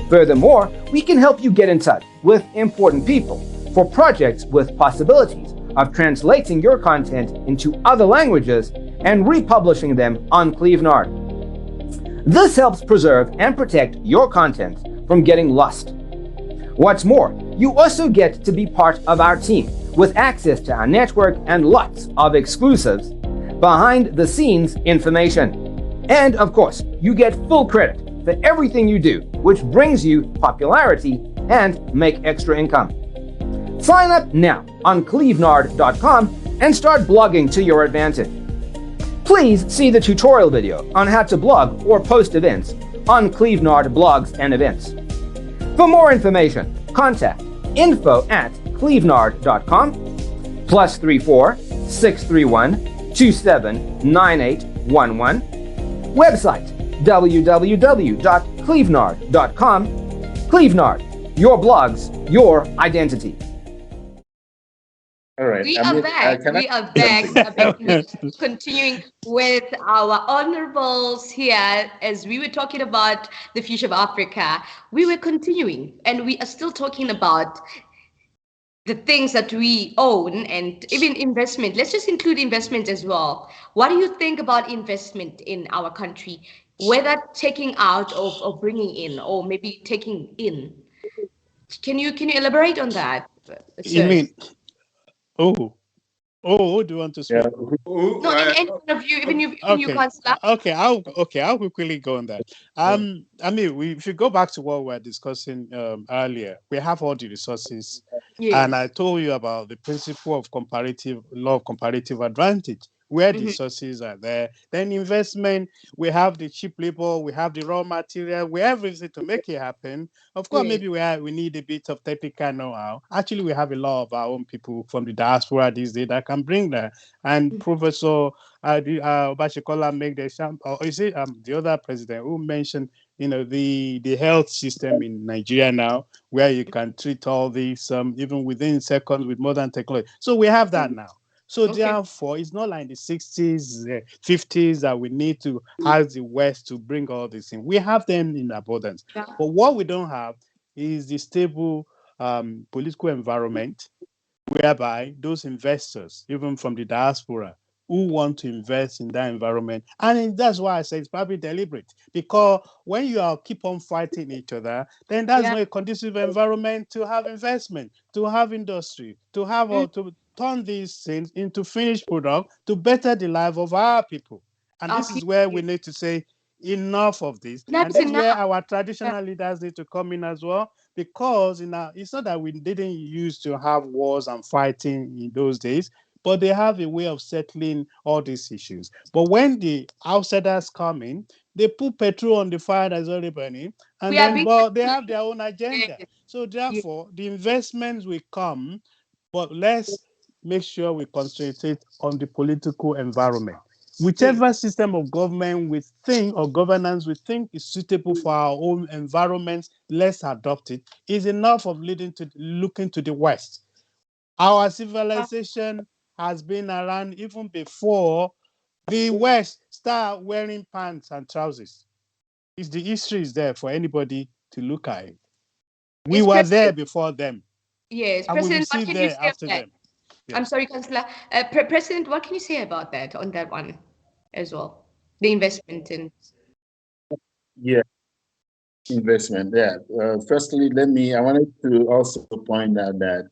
Furthermore, we can help you get in touch with important people for projects with possibilities of translating your content into other languages and republishing them on Clevenard. This helps preserve and protect your content from getting lost. What's more, you also get to be part of our team with access to our network and lots of exclusives, behind the scenes information. And of course, you get full credit for everything you do, which brings you popularity and make extra income. Sign up now on Clevenard.com and start blogging to your advantage. Please see the tutorial video on how to blog or post events on Clevenard Blogs and Events. For more information, contact info@clevenard.com +34 631 279811. Website www.clevenard.com. Clevenard, your blogs, your identity. All right. We are back. We are back. Continuing with our honorables here, as we were talking about the future of Africa, we were continuing, and we are still talking about the things that we own and even investment. Let's just include investment as well. What do you think about investment in our country, whether taking out or bringing in, or maybe taking in? Can you elaborate on that, You sir? mean, who do you want to speak? Yeah. No, any one of you, even you, Councillor. I'll quickly go on that. I mean, if you go back to what we were discussing earlier, we have all the resources, Yes. and I told you about the principle of law of comparative advantage. Where the resources are there, then investment, we have the cheap labor, we have the raw material, we have everything to make it happen. Of course, maybe we need a bit of technical know-how. Actually, we have a lot of our own people from the diaspora these days that can bring that. And Professor Obashekola make the example, or is it the other president who mentioned, the health system in Nigeria now, where you can treat all these even within seconds with modern technology. So we have that now. So therefore, it's not like in the 60s, 50s that we need to ask the West to bring all these things. We have them in abundance. Yeah. But what we don't have is the stable political environment whereby those investors, even from the diaspora, who want to invest in that environment. And that's why I say it's probably deliberate. Because when you keep on fighting each other, then that's not a conducive environment to have investment, to have industry, to have to turn these things into finished product to better the life of our people. And this is where we need to say enough of this. And this is where our traditional leaders need to come in as well, because it's not that we didn't used to have wars and fighting in those days, but they have a way of settling all these issues. But when the outsiders come in, they put petrol on the fire that's already burning, and they have their own agenda. So therefore, the investments will come, but let's make sure we concentrate on the political environment. Whichever system of government we think or governance we think is suitable for our own environments, let's adopt it. It's enough of looking to the West. Our civilization has been around even before the West start wearing pants and trousers. The history is there for anybody to look at it. We were there before them. Yes, and President, what can you say after them? Yeah. I'm sorry, Councillor. President, what can you say about that, on that one as well? The investment in... Yeah, investment. Yeah. Firstly, I wanted to also point out that,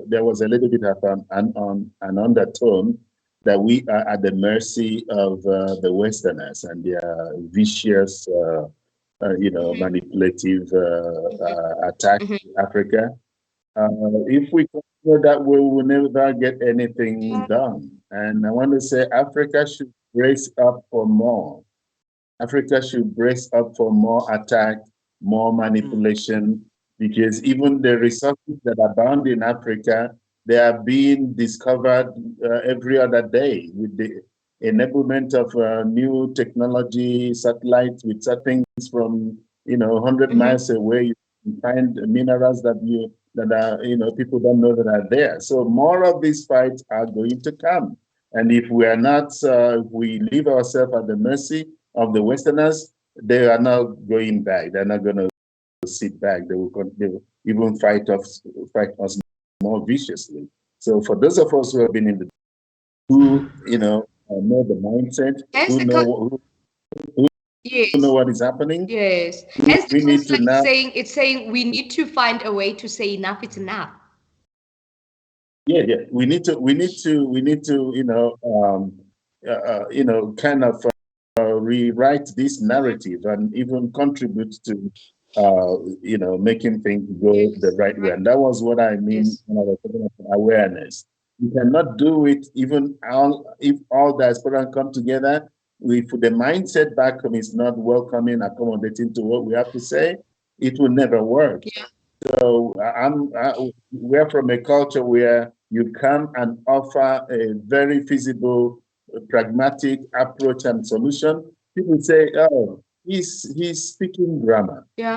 there was a little bit of an undertone that we are at the mercy of the Westerners and their vicious, manipulative attack on Africa. If we consider that, we will never get anything done. And I want to say Africa should brace up for more. Africa should brace up for more attack, more manipulation, because even the resources that abound in Africa, they are being discovered every other day with the enablement of new technology, satellites with things from 100 miles away. You find minerals that people don't know that are there. So more of these fights are going to come. And if we are not, if we leave ourselves at the mercy of the Westerners, they are not going back. They're not going to sit back. They will even fight us more viciously. So for those of us who have been in the, who know the mindset, Yes, yes. who know what is happening. Yes. We need to now. It's saying we need to find a way to say enough is enough. Yeah. We need to, kind of rewrite this narrative and even contribute to, making things go the right way. And that was what I mean when I was talking about awareness. You cannot do it even if all diaspora come together. If the mindset back home is not welcoming, accommodating to what we have to say, it will never work. Yeah. So we're from a culture where you come and offer a very feasible, pragmatic approach and solution. People say, "Oh, he's speaking grammar." Yeah.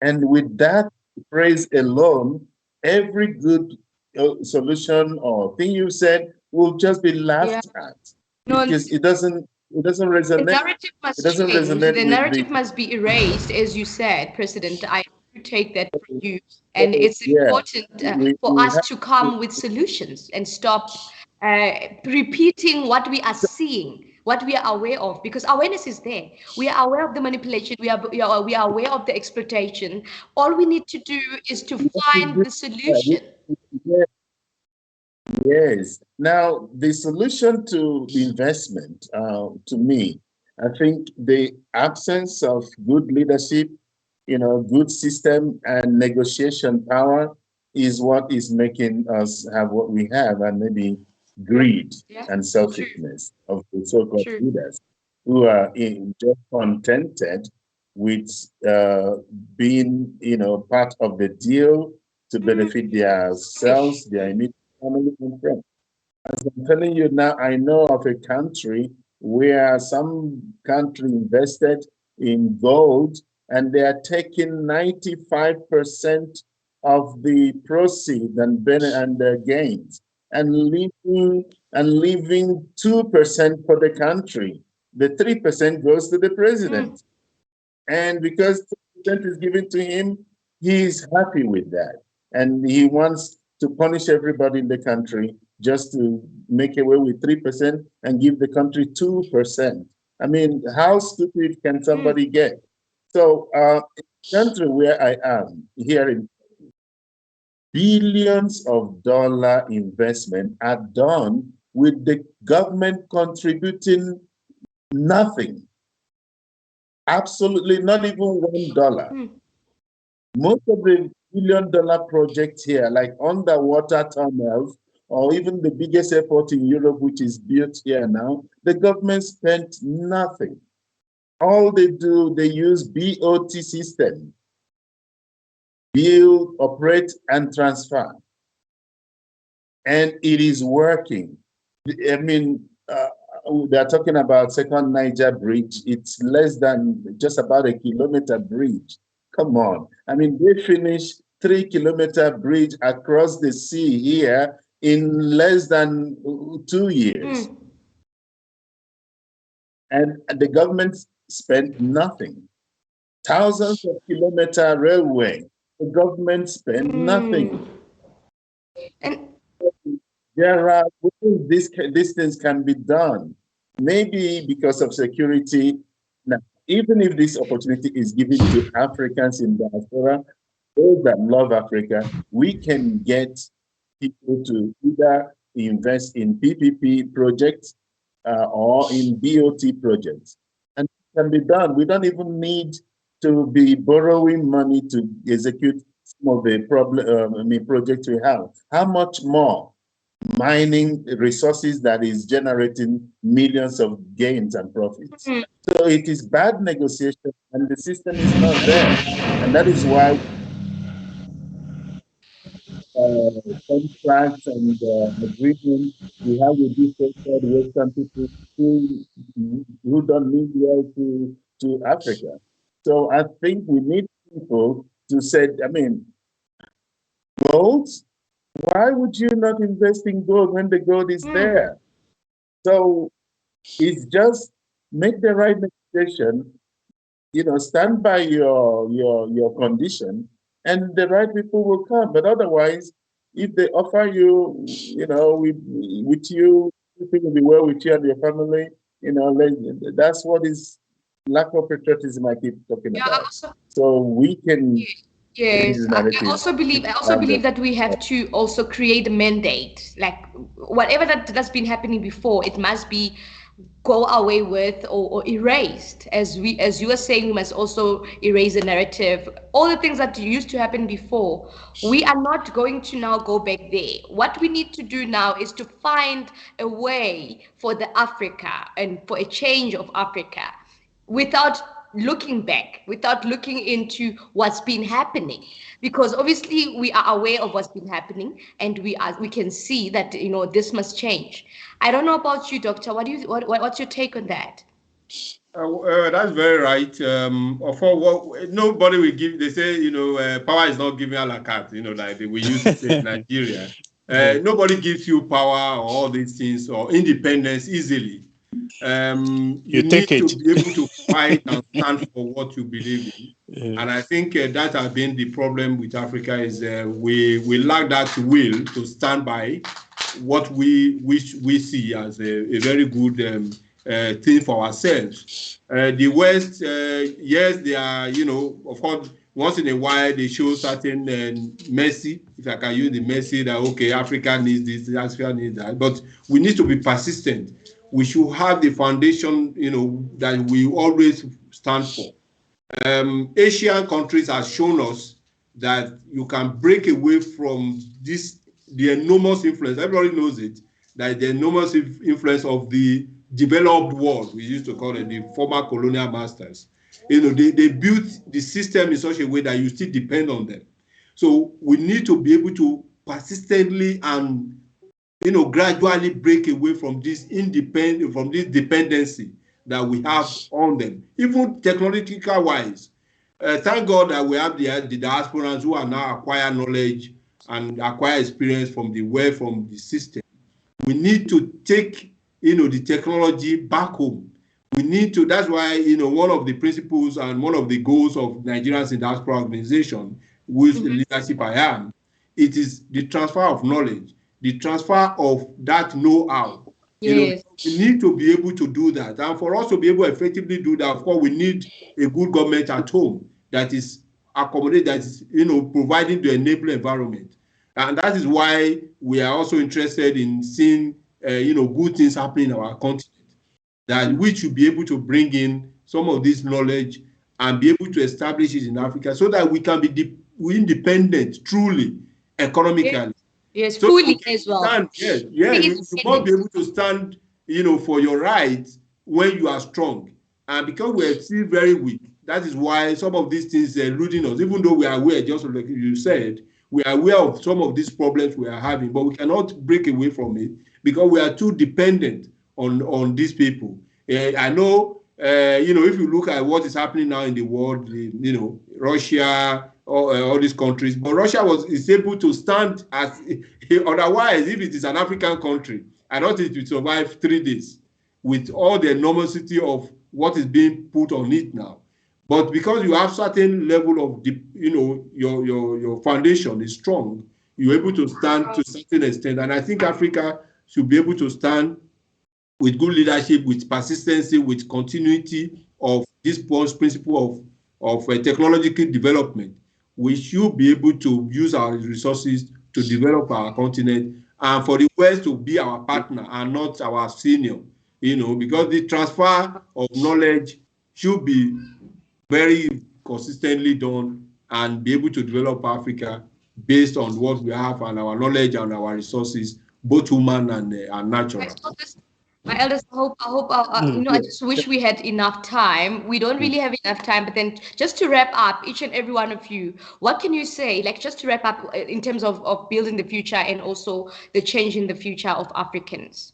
And with that phrase alone, every good solution or thing you said will just be laughed at. No, because it doesn't resonate. The narrative must change. The narrative must be erased, as you said, President. I take that from you, and it's important for us to come with solutions and stop repeating what we are seeing, what we are aware of, because awareness is there. We are aware of the manipulation. We are aware of the exploitation. All we need to do is to find the solution. Yes. Now, the solution to the investment, to me, I think the absence of good leadership, good system and negotiation power is what is making us have what we have, and maybe greed and selfishness of the so-called leaders who are just contented with being, part of the deal to benefit themselves, their immediate family and friends. As I'm telling you now, I know of a country where some country invested in gold and they are taking 95% of the proceeds and the gains and leaving 2% for the country. The 3% goes to the president. And because 2% is given to him, he's happy with that. And he wants to punish everybody in the country just to make away with 3% and give the country 2%. I mean, how stupid can somebody get? So in the country where I am, here in billions of dollar investment are done with the government contributing nothing. Absolutely not even $1. Most of the billion-dollar projects here, like underwater tunnels, or even the biggest airport in Europe, which is built here now, the government spent nothing. All they do, they use BOT system, build, operate, and transfer. And it is working. I mean, they're talking about Second Niger Bridge. It's less than just about a kilometer bridge. Come on. I mean, they finished 3-kilometer bridge across the sea here in less than 2 years. And the government spent nothing. Thousands of kilometer railway, the government spent nothing. And there are ways these things can be done. Maybe because of security. Now, even if this opportunity is given to Africans in diaspora, those that love Africa, we can get people to either invest in PPP projects or in BOT projects. And it can be done. We don't even need to be borrowing money to execute some of the projects we have. How much more mining resources that is generating millions of gains and profits? So it is bad negotiation and the system is not there. And that is why contracts and agreements we have with these so-called Western people who don't mean well to Africa. So I think we need people to say, I mean, gold, why would you not invest in gold when the gold is there? So it's just make the right negotiation, stand by your condition, and the right people will come. But otherwise, if they offer you, with you, people will be well with you and your family, that's what is lack of patriotism I keep talking about. So we can. Yes, I also believe that we have to also create a mandate, like whatever that's been happening before, it must be go away with or erased. As you were saying, we must also erase the narrative. All the things that used to happen before, we are not going to now go back there. What we need to do now is to find a way for the Africa and for a change of Africa without looking back, without looking into what's been happening, because obviously we are aware of what's been happening, and we can see that this must change. I don't know about you, Doctor. What's your take on that? That's very right. Nobody will give. They say power is not given a la carte. Like we used to say in Nigeria. Nobody gives you power or all these things or independence easily. You need to be able to fight and stand for what you believe in. And I think that has been the problem with Africa is we lack that will to stand by what we see as a very good thing for ourselves. The West, yes, they are, of course, once in a while they show certain mercy, if I can use the mercy that, okay, Africa needs this, Africa needs that, but we need to be persistent. We should have the foundation, that we always stand for. Asian countries have shown us that you can break away from the enormous influence. Everybody knows it, that the enormous influence of the developed world, we used to call it the former colonial masters. They built the system in such a way that you still depend on them. So we need to be able to persistently and gradually break away from this dependency that we have on them, even technological wise. Thank God that we have the diasporans who are now acquire knowledge and acquire experience from the system. We need to take, the technology back home. We need to, that's why, one of the principles and one of the goals of Nigerians in Diaspora Organization, with the leadership I am, it is the transfer of knowledge, the transfer of that know-how. Yes. We need to be able to do that. And for us to be able to effectively do that, of course, we need a good government at home that is accommodating, that is, providing the enabling environment. And that is why we are also interested in seeing, good things happening in our continent, that we should be able to bring in some of this knowledge and be able to establish it in Africa so that we can be independent, truly, economically. Yes, so fully as well. You must be able to stand, for your rights when you are strong. And because we are still very weak, that is why some of these things are eluding us, even though we are aware, just like you said, we are aware of some of these problems we are having, but we cannot break away from it because we are too dependent on these people. I know, if you look at what is happening now in the world, Russia, all these countries, but Russia is able to stand as, otherwise, if it is an African country, I don't think it will survive 3 days with all the enormity of what is being put on it now. But because you have certain level of, your foundation is strong, you're able to stand to a certain extent. And I think Africa should be able to stand with good leadership, with persistency, with continuity of this principle of technological development. We should be able to use our resources to develop our continent and for the West to be our partner and not our senior, because the transfer of knowledge should be very consistently done and be able to develop Africa based on what we have and our knowledge and our resources, both human and natural. My elders, I hope, I just wish we had enough time. We don't really have enough time, but then just to wrap up, each and every one of you, what can you say, like just to wrap up in terms of building the future and also the change in the future of Africans?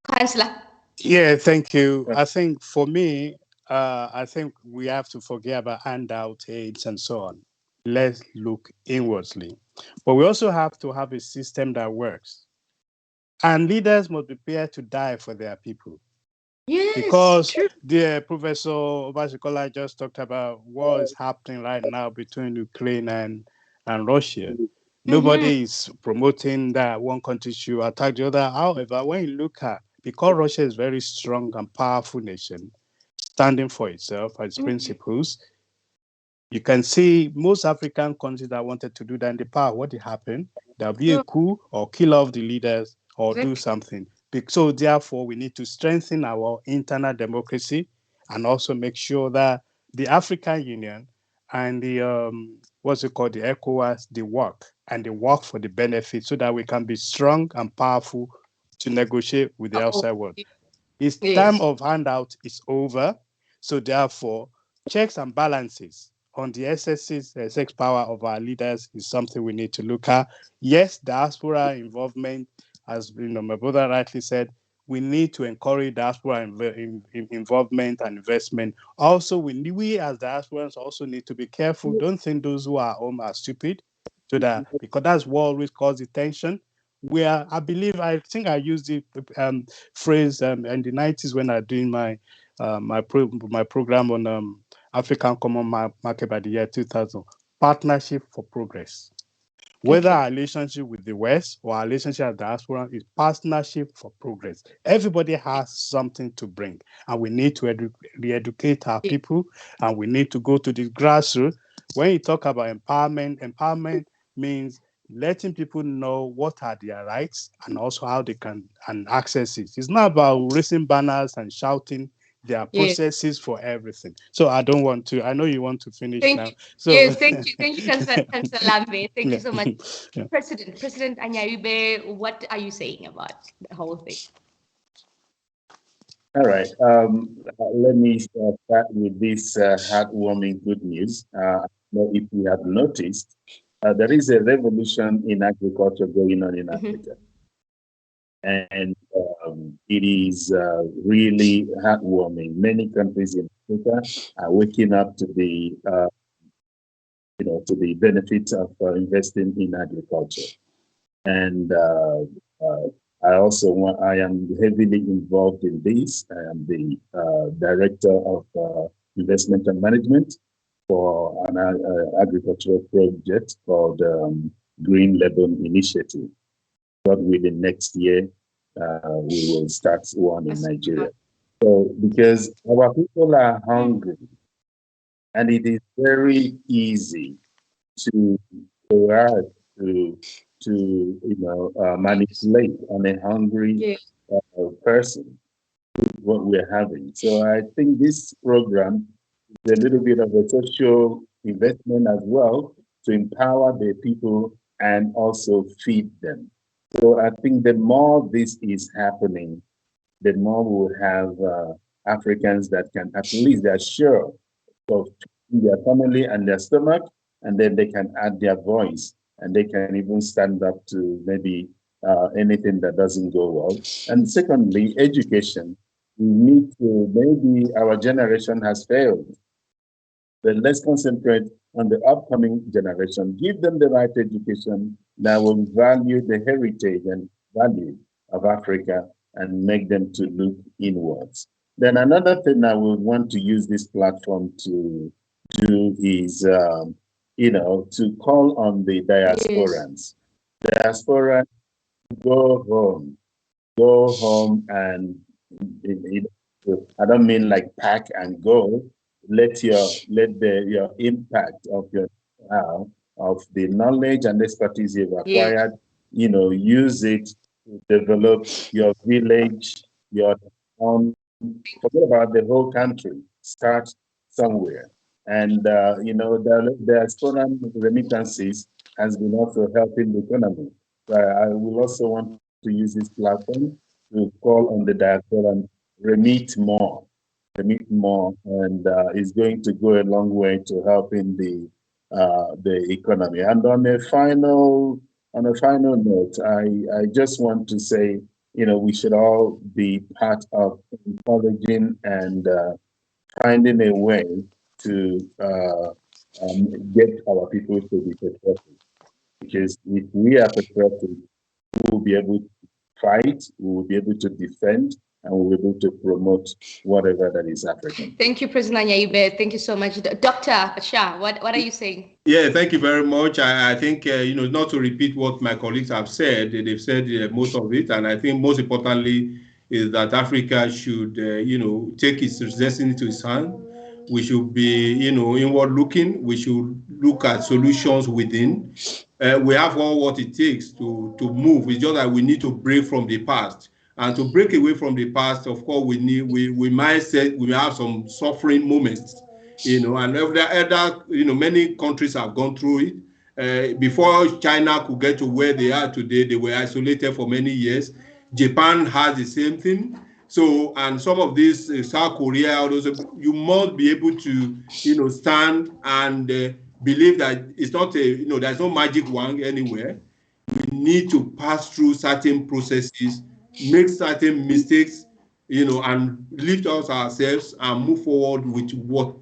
Councillor. Yeah, thank you. I think for me, I think we have to forget about handout aids and so on. Let's look inwardly. But we also have to have a system that works. And leaders must be prepared to die for their people. Yes, Because true. the Professor Obasikola just talked about what is happening right now between Ukraine and Russia. Nobody is promoting that one country should attack the other. However, when you look at, because Russia is a very strong and powerful nation, standing for itself and its principles, you can see most African countries that wanted to do that in the past, what happened? There'll be a coup or kill off the leaders or do something. So therefore, we need to strengthen our internal democracy and also make sure that the African Union and the what's it called, the ECOWAS, they work for the benefit so that we can be strong and powerful to negotiate with the outside world. Its time of handout is over. So therefore, checks and balances on the sex power of our leaders is something we need to look at. Yes, diaspora involvement, as my brother rightly said, we need to encourage diaspora involvement and investment. Also, we as diasporans also need to be careful. Don't think those who are home are stupid, so that because that's what always causes tension. Where I think I used the phrase in the 90s when I was doing my program on African Common Market by the year 2000. Partnership for progress. Whether our relationship with the West or our relationship with diaspora is partnership for progress. Everybody has something to bring, and we need to re-educate our people, and we need to go to the grassroots. When you talk about empowerment means letting people know what are their rights and also how they can access it. It's not about raising banners and shouting. There are processes for everything. So I don't want to. I know you want to finish now. So yes, thank you, Councillor Lambe. Thank you so much, President Anyarube. What are you saying about the whole thing? All right. Let me start with this heartwarming good news. If you have noticed, there is a revolution in agriculture going on in Africa. And it is really heartwarming. Many countries in Africa are waking up to the, to the benefits of investing in agriculture. And I am heavily involved in this. I am the director of investment and management for an agricultural project called Green Lebanon Initiative. God willing, next year we will start one in Nigeria. So because our people are hungry, and it is very easy to manipulate on a hungry person what we're having. So I think this program is a little bit of a social investment as well to empower the people and also feed them. So I think the more this is happening, the more we'll have Africans that can at least they're sure of their family and their stomach, and then they can add their voice and they can even stand up to maybe anything that doesn't go well. And secondly, education. We need to, maybe our generation has failed, but let's concentrate on the upcoming generation. Give them the right education that will value the heritage and value of Africa and make them to look inwards. Then another thing I would want to use this platform to do is, to call on the diasporans. Diaspora, go home and, I don't mean like pack and go. Let your impact of your of the knowledge and expertise you've acquired, use it to develop your village, your town. Forget about the whole country. Start somewhere. And the diaspora remittances has been also helping the economy. So I will also want to use this platform to call on the diaspora and remit more, and is going to go a long way to helping the economy. And on a final note, I just want to say, we should all be part of encouraging and finding a way to get our people to be patriotic. Because if we are patriotic, we will be able to fight, we will be able to defend, and we'll be able to promote whatever that is African. Thank you, President Anyaibe. Thank you so much. Dr. Bashir, what are you saying? Yeah, thank you very much. I think, not to repeat what my colleagues have said, they've said most of it. And I think most importantly is that Africa should, take its destiny to its hand. We should be, inward looking. We should look at solutions within. We have all what it takes to move. It's just that we need to break from the past. And to break away from the past, of course, we might have some suffering moments, and many countries have gone through it. Before China could get to where they are today, they were isolated for many years. Japan has the same thing. So, and some of these, South Korea, all those, you must be able to, stand and believe that it's not there's no magic wand anywhere. We need to pass through certain processes, make certain mistakes, and lift us ourselves and move forward with what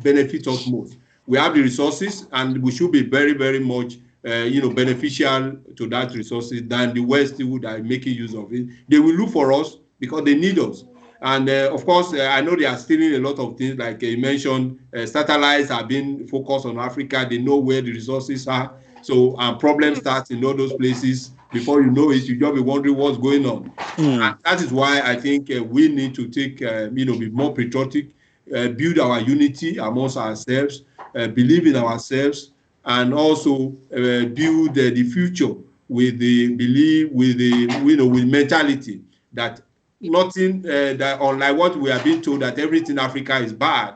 benefits us most. We have the resources, and we should be very, very much, beneficial to that resources than the West that are making use of it. They will look for us because they need us. And of course, I know they are stealing a lot of things, like you mentioned, satellites have been focused on Africa. They know where the resources are. So problems start in all those places. Before you know it, you just be wondering what's going on. And that is why I think we need to take, be more patriotic, build our unity amongst ourselves, believe in ourselves, and also build the future with the belief, with the, with mentality that nothing, that unlike what we are being told that everything in Africa is bad.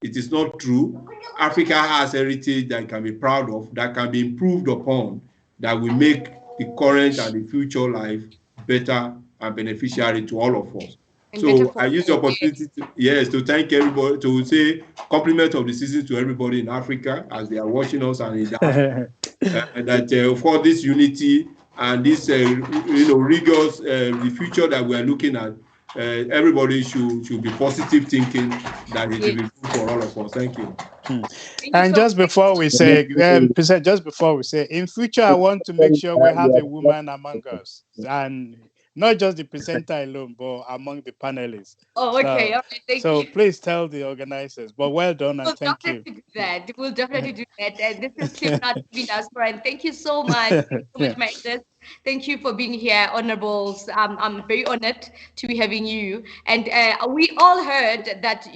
It is not true. Africa has heritage that can be proud of, that can be improved upon, that will make the current and the future life better and beneficiary to all of us. And so I use the opportunity to thank everybody, to say compliment of the season to everybody in Africa as they are watching us, and that of course this unity and this rigorous the future that we are looking at, everybody should be positive thinking that it will be good for all of us. Thank you. And just before we say, in future, I want to make sure we have a woman among us, and not just the presenter alone, but among the panelists. Oh, okay. All right. Thank you. Please tell the organizers. But well done, and thank you. We'll definitely do that. And this is Cliff TV Diaspora, and thank you so much. Thank you so much, Magnus. Thank you for being here, honorables. I'm very honored to be having you. And we all heard that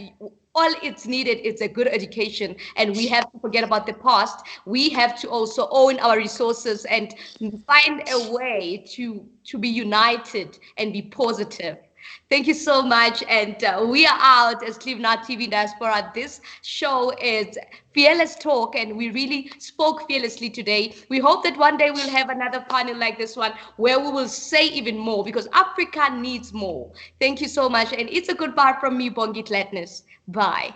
all it's needed is a good education, and we have to forget about the past. We have to also own our resources and find a way to be united and be positive. Thank you so much, and we are out as Clivena TV Diaspora. This show is Fearless Talk, and we really spoke fearlessly today. We hope that one day we'll have another panel like this one where we will say even more, because Africa needs more. Thank you so much, and it's a goodbye from me, Bongi Gladness. Bye.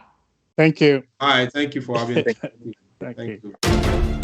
Thank you. Bye. Thank you for having me. Thank you.